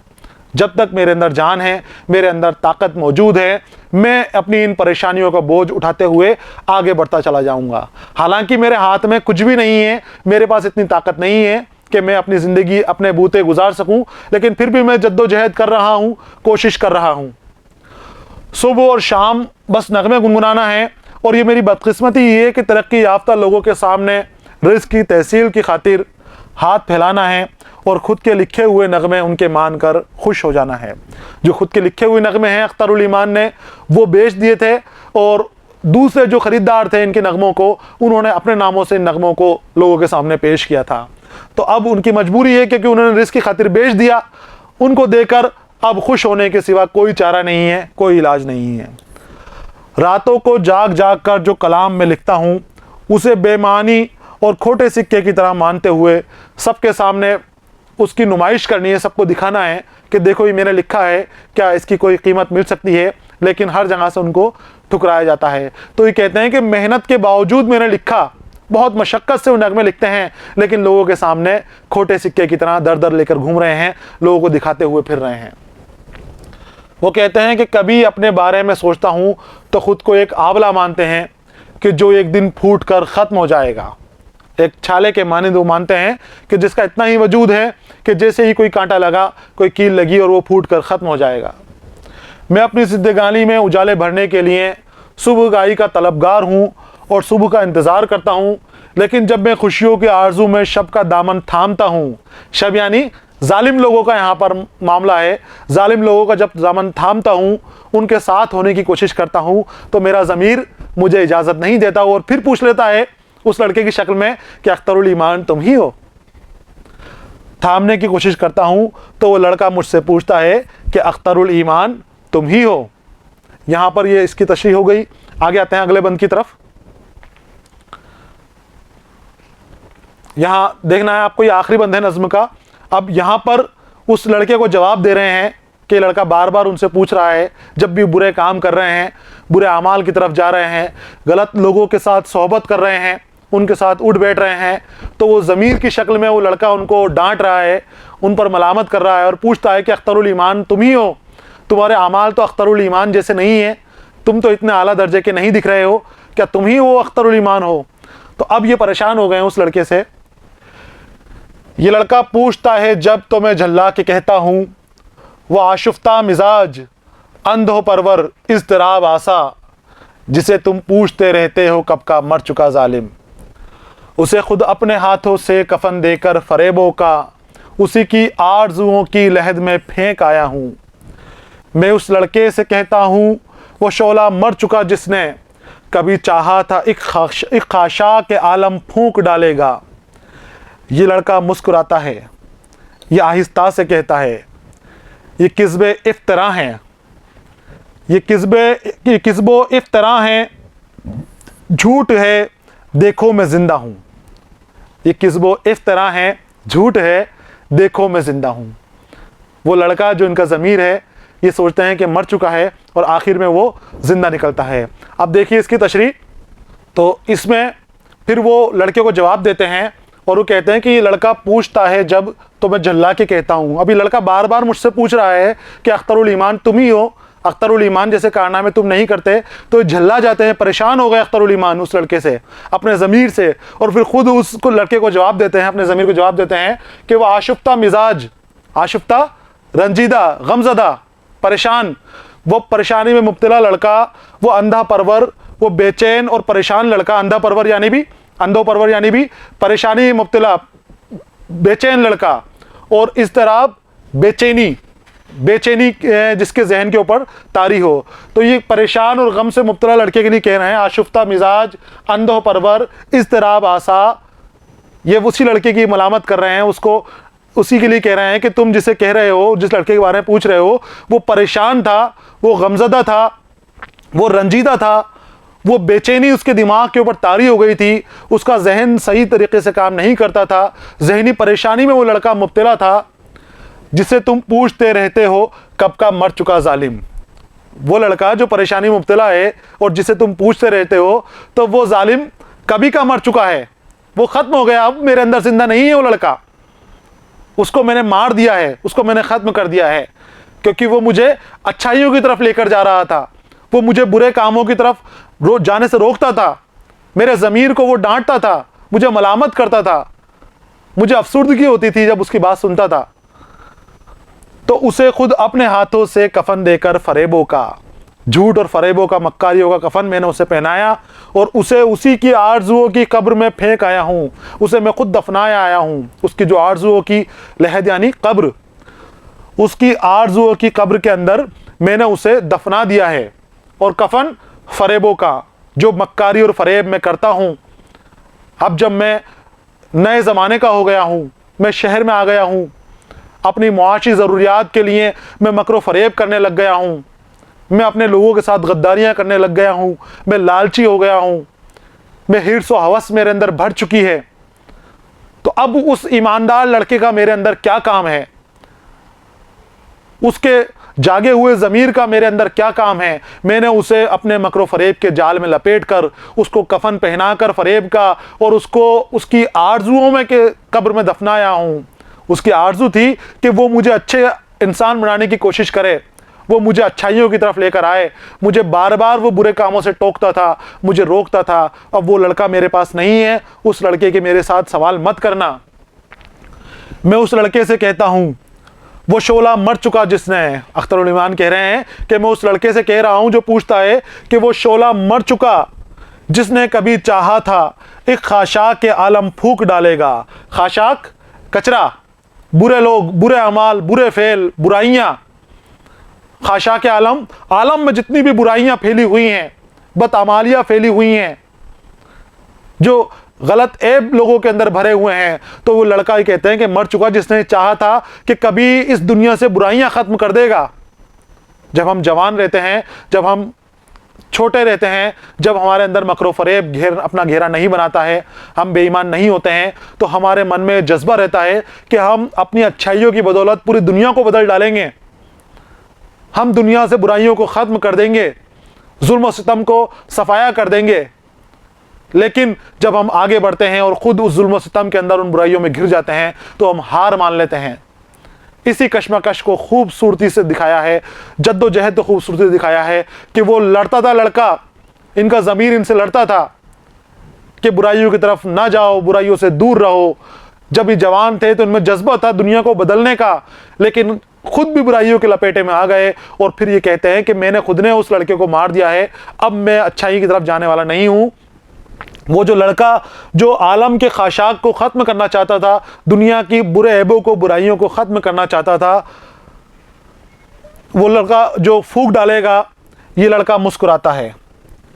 S1: जब तक मेरे अंदर जान है, मेरे अंदर ताकत मौजूद है, मैं अपनी इन परेशानियों का बोझ उठाते हुए आगे बढ़ता चला जाऊंगा। हालांकि मेरे हाथ में कुछ भी नहीं है, मेरे पास इतनी ताकत नहीं है कि मैं अपनी ज़िंदगी अपने बूते गुजार सकूं, लेकिन फिर भी मैं जद्दोजहद कर रहा हूं, कोशिश कर रहा हूं। सुबह और शाम बस नगमे गुनगुनाना है। और ये मेरी बदकिस्मती ये है कि तरक्की याफ्ता लोगों के सामने रिज़्क़ की तहसील की खातिर हाथ फैलाना है और ख़ुद के लिखे हुए नगमे उनके मानकर खुश हो जाना है। जो ख़ुद के लिखे हुए नगमे हैं अख्तरुल ईमान ने वो बेच दिए थे और दूसरे जो ख़रीदार थे इनके नगमों को उन्होंने अपने नामों से इन नगमों को लोगों के सामने पेश किया था। तो अब उनकी मजबूरी है क्योंकि उन्होंने रिस्क की खातिर बेच दिया, उनको देकर अब खुश होने के सिवा कोई चारा नहीं है, कोई इलाज नहीं है। रातों को जाग जाग कर जो कलाम में लिखता हूँ उसे बेमानी और खोटे सिक्के की तरह मानते हुए सबके सामने उसकी नुमाइश करनी है, सबको दिखाना है कि देखो ये मैंने लिखा है, क्या इसकी कोई कीमत मिल सकती है, लेकिन हर जगह से उनको ठुकराया जाता है। तो ये कहते हैं कि मेहनत के बावजूद मैंने लिखा, बहुत मशक्क़त से वो नगमे लिखते हैं, लेकिन लोगों के सामने खोटे सिक्के की तरह दर दर लेकर घूम रहे हैं, लोगों को दिखाते हुए फिर रहे हैं। वो कहते हैं कि कभी अपने बारे में सोचता हूँ तो ख़ुद को एक आंवला मानते हैं कि जो एक दिन फूट कर ख़त्म हो जाएगा। एक छाले के मानिंद वो मानते हैं कि जिसका इतना ही वजूद है कि जैसे ही कोई कांटा लगा, कोई कील लगी और वो फूट कर ख़त्म हो जाएगा। मैं अपनी ज़िंदगानी में उजाले भरने के लिए सुबह गाई का तलबगार हूँ और सुबह का इंतज़ार करता हूँ, लेकिन जब मैं खुशियों के आरजू में शब का दामन थामता हूँ, शब यानी जालिम लोगों का यहाँ पर मामला है, जालिम लोगों का जब दामन थामता हूँ, उनके साथ होने की कोशिश करता हूँ, तो मेरा ज़मीर मुझे इजाज़त नहीं देता और फिर पूछ लेता है उस लड़के की शक्ल में कि अख्तरुल ईमान तुम ही हो। थामने की कोशिश करता हूँ तो वो लड़का मुझसे पूछता है कि अख्तरुल ईमान तुम ही हो। यहाँ पर ये इसकी तशरीह हो गई। आगे आते हैं अगले बंद की तरफ। यहाँ देखना है आपको, ये आखिरी बंद है नज़्म का। अब यहाँ पर उस लड़के को जवाब दे रहे हैं कि लड़का बार बार उनसे पूछ रहा है, जब भी बुरे काम कर रहे हैं, बुरे अमाल की तरफ जा रहे हैं, गलत लोगों के साथ सोहबत कर रहे हैं, उनके साथ उठ बैठ रहे हैं, तो वो ज़मीर की शक्ल में वो लड़का उनको डांट रहा है, उन पर मलामत कर रहा है और पूछता है कि अख्तरुल ईमान तुम ही हो, तुम्हारे अमाल तो अख्तरुल ईमान जैसे नहीं है, तुम तो इतने आला दर्जे के नहीं दिख रहे हो, क्या तुम ही वो अख्तरुल ईमान हो। तो अब ये परेशान हो गए उस लड़के से। ये लड़का पूछता है जब तो मैं झल्ला के कहता हूँ, वो आशुफ्ता मिजाज अंधो परवर इज़्तिराब आसा, जिसे तुम पूछते रहते हो कब का मर चुका जालिम। उसे खुद अपने हाथों से कफन देकर फरेबों का उसी की आरज़ुओं की लहद में फेंक आया हूँ। मैं उस लड़के से कहता हूँ वो शोला मर चुका जिसने कभी चाहा था एक खाशा के आलम फूंक डालेगा। ये लड़का मुस्कुराता है, ये आहिस्ता से कहता है ये किस्बे इफ्तरा हैं, ये किस्बो इफ्तरा हैं, झूठ है देखो मैं ज़िंदा हूँ। ये किस्बो इफ्तरा हैं, झूठ है देखो मैं ज़िंदा हूँ। वो लड़का जो इनका ज़मीर है ये सोचते हैं कि मर चुका है और आखिर में वो ज़िंदा निकलता है। अब देखिए इसकी तशरीह। तो इसमें फिर वो लड़के को जवाब देते हैं और वो कहते हैं कि ये लड़का पूछता है जब तो मैं झल्ला के कहता हूँ। अभी लड़का बार बार मुझसे पूछ रहा है कि अख्तरुल ईमान तुम ही हो, अख्तरुल ईमान जैसे कारनामे तुम नहीं करते। तो झल्ला जाते हैं, परेशान हो गए अख्तरुल ईमान उस लड़के से, अपने ज़मीर से, और फिर खुद उसको लड़के को जवाब देते हैं, अपने ज़मीर को जवाब देते हैं कि वह आशुफ्ता मिजाज, आशुफ्ता रंजीदा, गमज़दा, परेशान, वो परेशानी में मुब्तला लड़का, वो अंधा परवर, वो बेचैन और परेशान लड़का, अंधा परवर यानी भी अंधो परवर यानी भी परेशानी में मुब्तला बेचैन लड़का, और इज़्तिराब बेचैनी जिसके जहन के ऊपर तारी हो। तो ये परेशान और गम से मुब्तला लड़के के लिए कह रहे हैं आशुफ्ता मिजाज अंधो परवर इज़्तिराब आसा। ये उसी लड़के की मलामत कर रहे हैं, उसको उसी के लिए कह रहे हैं कि तुम जिसे कह रहे हो, जिस लड़के के बारे में पूछ रहे हो, वो परेशान था, वो गमज़दा था, वो रंजीदा था, वो बेचैनी उसके दिमाग के ऊपर तारी हो गई थी, उसका जहन सही तरीके से काम नहीं करता था, जहनी परेशानी में वो लड़का मुब्तला था, जिसे तुम पूछते रहते हो कब का मर चुका जालिम। वो लड़का जो परेशानी में मुब्तला है और जिसे तुम पूछते रहते हो, तो वो जालिम कभी का मर चुका है, वो ख़त्म हो गया, अब मेरे अंदर जिंदा नहीं है वो लड़का, उसको मैंने मार दिया है, उसको मैंने ख़त्म कर दिया है, क्योंकि वो मुझे अच्छाइयों की तरफ लेकर जा रहा था, वो मुझे बुरे कामों की तरफ जाने से रोकता था, मेरे ज़मीर को वो डांटता था, मुझे मलामत करता था, मुझे अफसुर्दगी होती थी जब उसकी बात सुनता था। तो उसे खुद अपने हाथों से कफन देकर फरेबों का झूठ और फरेबों का, मक्कारियों का कफन मैंने उसे पहनाया और उसे उसी की आरजुओं की कब्र में फेंक आया हूँ। उसे मैं खुद दफनाया आया हूँ। उसकी जो आरजुओं की लहद यानी कब्र, उसकी आरजुओं की कब्र के अंदर मैंने उसे दफना दिया है। और कफन फरेबों का, जो मक्कारी और फरेब मैं करता हूँ। अब जब मैं नए ज़माने का हो गया हूँ, मैं शहर में आ गया हूँ, अपनी मुआशी ज़रूरियात के लिए मैं मकर फरेब करने लग गया हूँ, मैं अपने लोगों के साथ गद्दारियाँ करने लग गया हूँ, मैं लालची हो गया हूँ, मैं हिर्स और हवस मेरे अंदर भर चुकी है। तो अब उस ईमानदार लड़के का मेरे अंदर क्या काम है? उसके जागे हुए ज़मीर का मेरे अंदर क्या काम है? मैंने उसे अपने मकर फरेब के जाल में लपेट कर, उसको कफन पहनाकर फरेब का, और उसको उसकी आरजुओं में के कब्र में दफनाया हूँ। उसकी आरजू थी कि वो मुझे अच्छे इंसान बनाने की कोशिश करे, वो मुझे अच्छाइयों की तरफ लेकर आए। मुझे बार बार वो बुरे कामों से टोकता था, मुझे रोकता था। अब वो लड़का मेरे पास नहीं है। उस लड़के के मेरे साथ सवाल मत करना। मैं उस लड़के से कहता हूँ, वो शोला मर चुका जिसने, अख्तरुल ईमान कह रहे हैं कि मैं उस लड़के से कह रहा हूँ जो पूछता है कि वो शोला मर चुका जिसने कभी चाहा था एक खाशाक के आलम फूक डालेगा। खाशाक कचरा, बुरे लोग, बुरे अमाल, बुरे फेल, बुराइयाँ। खाशाक आलम, आलम में जितनी भी बुराइयाँ फैली हुई हैं, बदअमालियाँ फैली हुई हैं, जो गलत ऐब लोगों के अंदर भरे हुए हैं, तो वो लड़का ही कहते हैं कि मर चुका जिसने चाहा था कि कभी इस दुनिया से बुराइयां ख़त्म कर देगा। जब हम जवान रहते हैं, जब हम छोटे रहते हैं, जब हमारे अंदर मकर फरेब अपना घेरा नहीं बनाता है, हम बेईमान नहीं होते हैं, तो हमारे मन में जज्बा रहता है कि हम अपनी अच्छाइयों की बदौलत पूरी दुनिया को बदल डालेंगे, हम दुनिया से बुराइयों को ख़त्म कर देंगे, जुल्म और सितम को सफाया कर देंगे। लेकिन जब हम आगे बढ़ते हैं और ख़ुद उस जुल्म सितम के अंदर उन बुराइयों में घिर जाते हैं, तो हम हार मान लेते हैं। इसी कश्मकश को खूबसूरती से दिखाया है, जद्दोजहद को खूबसूरती से दिखाया है कि वो लड़ता था लड़का, इनका ज़मीर इनसे लड़ता था कि बुराइयों की तरफ ना जाओ, बुराइयों से दूर रहो। जब ये जवान थे तो इनमें जज्बा था दुनिया को बदलने का, लेकिन खुद भी बुराइयों के लपेटे में आ गए। और फिर ये कहते हैं कि मैंने खुद ने उस लड़के को मार दिया है, अब मैं अच्छाई की तरफ जाने वाला नहीं हूँ। वो जो लड़का जो आलम के खाशाक को ख़त्म करना चाहता था, दुनिया की बुरे ऐबों को, बुराइयों को ख़त्म करना चाहता था, वो लड़का जो फूंक डालेगा, ये लड़का मुस्कुराता है।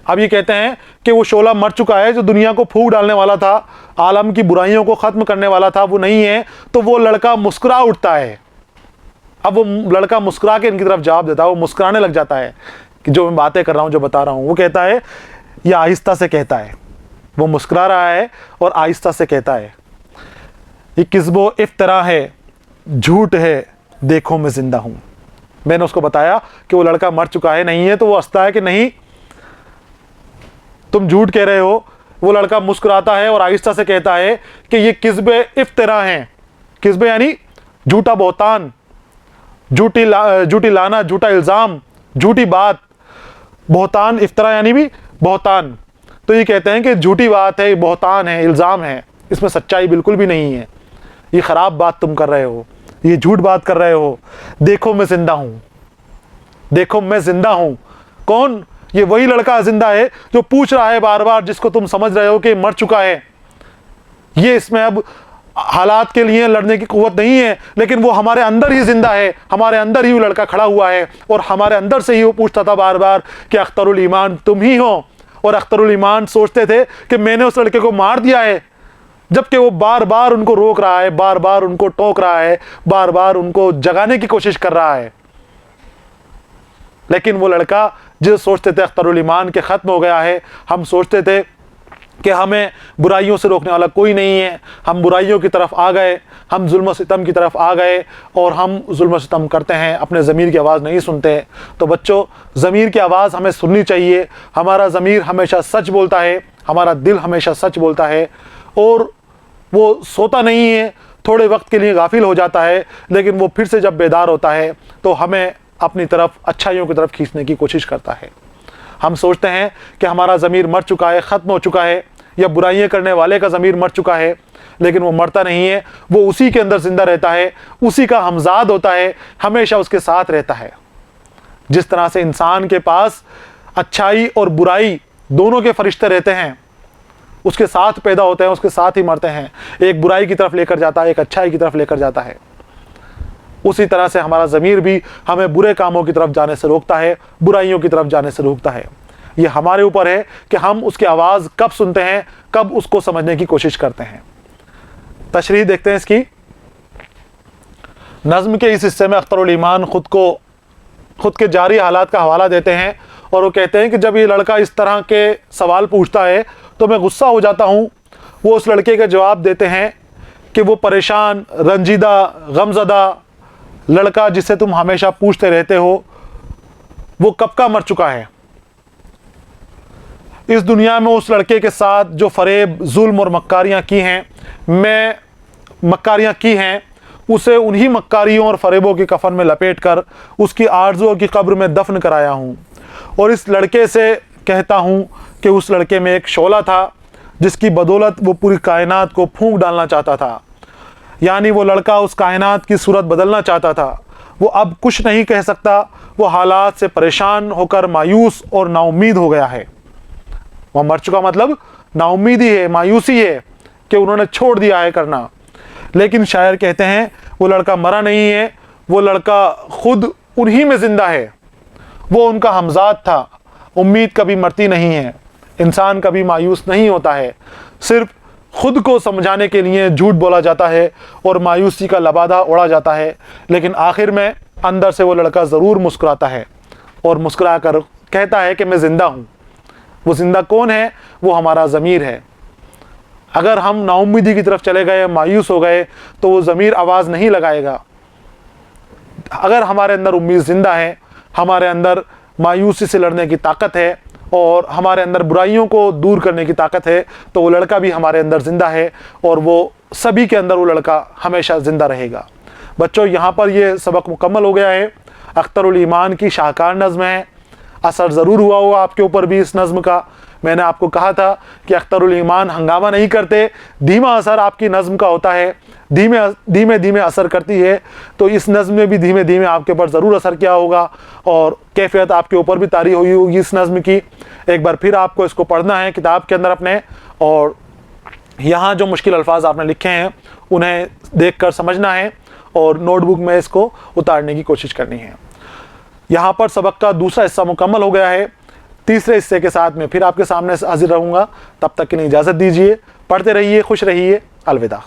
S1: अब ये कहते हैं कि वो शोला मर चुका है जो दुनिया को फूंक डालने वाला था, आलम की बुराइयों को ख़त्म करने वाला था, वो नहीं है। तो वो लड़का मुस्कुरा उठता है। अब वो लड़का मुस्कुरा के इनकी तरफ जवाब देता है, वो मुस्कुराने लग जाता है कि जो मैं बातें कर रहा हूँ, जो बता रहा हूँ। वो कहता है, या आहिस्ता से कहता है, वो मुस्कुरा रहा है और आहिस्ता से कहता है, ये किस्बो इफ्तरा है, झूठ है, देखो मैं जिंदा हूं। मैंने उसको बताया कि वो लड़का मर चुका है, नहीं है, तो वो हंसता है कि नहीं तुम झूठ कह रहे हो। वो लड़का मुस्कुराता है और आहिस्ता से कहता है कि ये किस्बे इफ्तरा हैं। किस्बे यानी झूठा बहतान, झूठी लाना, झूठा इल्ज़ाम, झूठी बात। बहतान, इफ्तरा यानी भी बहतान। तो ये कहते हैं कि झूठी बात है, बहतान है, इल्ज़ाम है, इसमें सच्चाई बिल्कुल भी नहीं है, ये ख़राब बात तुम कर रहे हो, ये झूठ बात कर रहे हो। देखो मैं ज़िंदा हूँ, देखो मैं ज़िंदा हूँ। कौन? ये वही लड़का ज़िंदा है जो पूछ रहा है बार बार, जिसको तुम समझ रहे हो कि मर चुका है। ये इसमें अब हालात के लिए लड़ने की क़ुव्वत नहीं है, लेकिन वो हमारे अंदर ही ज़िंदा है, हमारे अंदर ही वो लड़का खड़ा हुआ है, और हमारे अंदर से ही वो पूछता था बार बार कि अख्तरुल ईमान तुम ही हो। और अख्तरुल ईमान सोचते थे कि मैंने उस लड़के को मार दिया है, जबकि वो बार बार उनको रोक रहा है, बार बार उनको टोक रहा है, बार बार उनको जगाने की कोशिश कर रहा है। लेकिन वो लड़का जो सोचते थे अख्तरुल ईमान के ख़त्म हो गया है, हम सोचते थे कि हमें बुराइयों से रोकने वाला कोई नहीं है, हम बुराइयों की तरफ आ गए, हम जुल्म सितम की तरफ आ गए और हम जुल्म सितम करते हैं, अपने ज़मीर की आवाज़ नहीं सुनते। तो बच्चों, ज़मीर की आवाज़ हमें सुननी चाहिए। हमारा ज़मीर हमेशा सच बोलता है, हमारा दिल हमेशा सच बोलता है, और वो सोता नहीं है, थोड़े वक्त के लिए गाफिल हो जाता है, लेकिन वो फिर से जब बेदार होता है तो हमें अपनी तरफ, अच्छाइयों की तरफ खींचने की कोशिश करता है। हम सोचते हैं कि हमारा ज़मीर मर चुका है, ख़त्म हो चुका है, या बुराइयां करने वाले का ज़मीर मर चुका है, लेकिन वो मरता नहीं है, वो उसी के अंदर ज़िंदा रहता है, उसी का हमज़ाद होता है, हमेशा उसके साथ रहता है। जिस तरह से इंसान के पास अच्छाई और बुराई दोनों के फरिश्ते रहते हैं, उसके साथ पैदा होते हैं, उसके साथ ही मरते हैं, एक बुराई की तरफ लेकर जाता है, एक अच्छाई की तरफ लेकर जाता है। उसी तरह से हमारा ज़मीर भी हमें बुरे कामों की तरफ जाने से रोकता है, बुराइयों की तरफ जाने से रोकता है। ये हमारे ऊपर है कि हम उसकी आवाज़ कब सुनते हैं, कब उसको समझने की कोशिश करते हैं। तशरीह देखते हैं इसकी। नज़्म के इस हिस्से में अख्तरुल ईमान खुद के जारी हालात का हवाला देते हैं और वो कहते हैं कि जब ये लड़का इस तरह के सवाल पूछता है तो मैं गुस्सा हो जाता हूँ। वो उस लड़के का जवाब देते हैं कि वो परेशान, रंजीदा, गमज़दा लड़का जिससे तुम हमेशा पूछते रहते हो, वो कब का मर चुका है। इस दुनिया में उस लड़के के साथ जो फरेब, जुल्म और मक्कारियाँ की हैं, उसे उन्हीं मक्कारियों और फरेबों के कफन में लपेट कर उसकी आरज़ुओं की कब्र में दफन कराया हूँ। और इस लड़के से कहता हूँ कि उस लड़के में एक शोला था जिसकी बदौलत वो पूरी कायनात को फूंक डालना चाहता था। यानी वो लड़का उस कायनात की सूरत बदलना चाहता था। वो अब कुछ नहीं कह सकता, वो हालात से परेशान होकर मायूस और नाउम्मीद हो गया है। वह मर चुका मतलब नाउम्मीदी है, मायूसी है कि उन्होंने छोड़ दिया है करना। लेकिन शायर कहते हैं वो लड़का मरा नहीं है, वो लड़का खुद उन्हीं में ज़िंदा है। वो उनका हमजाद था। उम्मीद कभी मरती नहीं है, इंसान कभी मायूस नहीं होता है। सिर्फ खुद को समझाने के लिए झूठ बोला जाता है और मायूसी का लबादा उड़ा जाता है, लेकिन आखिर में अंदर से वो लड़का ज़रूर मुस्कुराता है और मुस्कुरा कर कहता है कि मैं ज़िंदा हूँ। वो ज़िंदा कौन है? वो हमारा ज़मीर है। अगर हम नाउम्मीदी की तरफ चले गए, मायूस हो गए, तो वो ज़मीर आवाज़ नहीं लगाएगा। अगर हमारे अंदर उम्मीद ज़िंदा है, हमारे अंदर मायूसी से लड़ने की ताकत है और हमारे अंदर बुराइयों को दूर करने की ताकत है, तो वो लड़का भी हमारे अंदर ज़िंदा है और वो सभी के अंदर वो लड़का हमेशा ज़िंदा रहेगा। बच्चों, यहाँ पर ये सबक मुकम्मल हो गया है। अख्तरुल ईमान की शाहकार नज़्म है। असर ज़रूर हुआ होगा आपके ऊपर भी इस नज़्म का। मैंने आपको कहा था कि अख्तरुल ईमान हंगामा नहीं करते, धीमा असर आपकी नज़्म का होता है, धीमे धीमे असर करती है। तो इस नज़्म में भी धीमे धीमे आपके ऊपर ज़रूर असर किया होगा और कैफियत आपके ऊपर भी तारी हुई होगी इस नज़्म की। एक बार फिर आपको इसको पढ़ना है किताब के अंदर अपने, और यहाँ जो मुश्किल अल्फाज आपने लिखे हैं उन्हें देख कर समझना है और नोटबुक में इसको उतारने की कोशिश करनी है। यहाँ पर सबक का दूसरा हिस्सा मुकम्मल हो गया है। तीसरे हिस्से के साथ में फिर आपके सामने हाजिर रहूँगा। तब तक के लिए इजाज़त दीजिए। पढ़ते रहिए, खुश रहिए। अलविदा।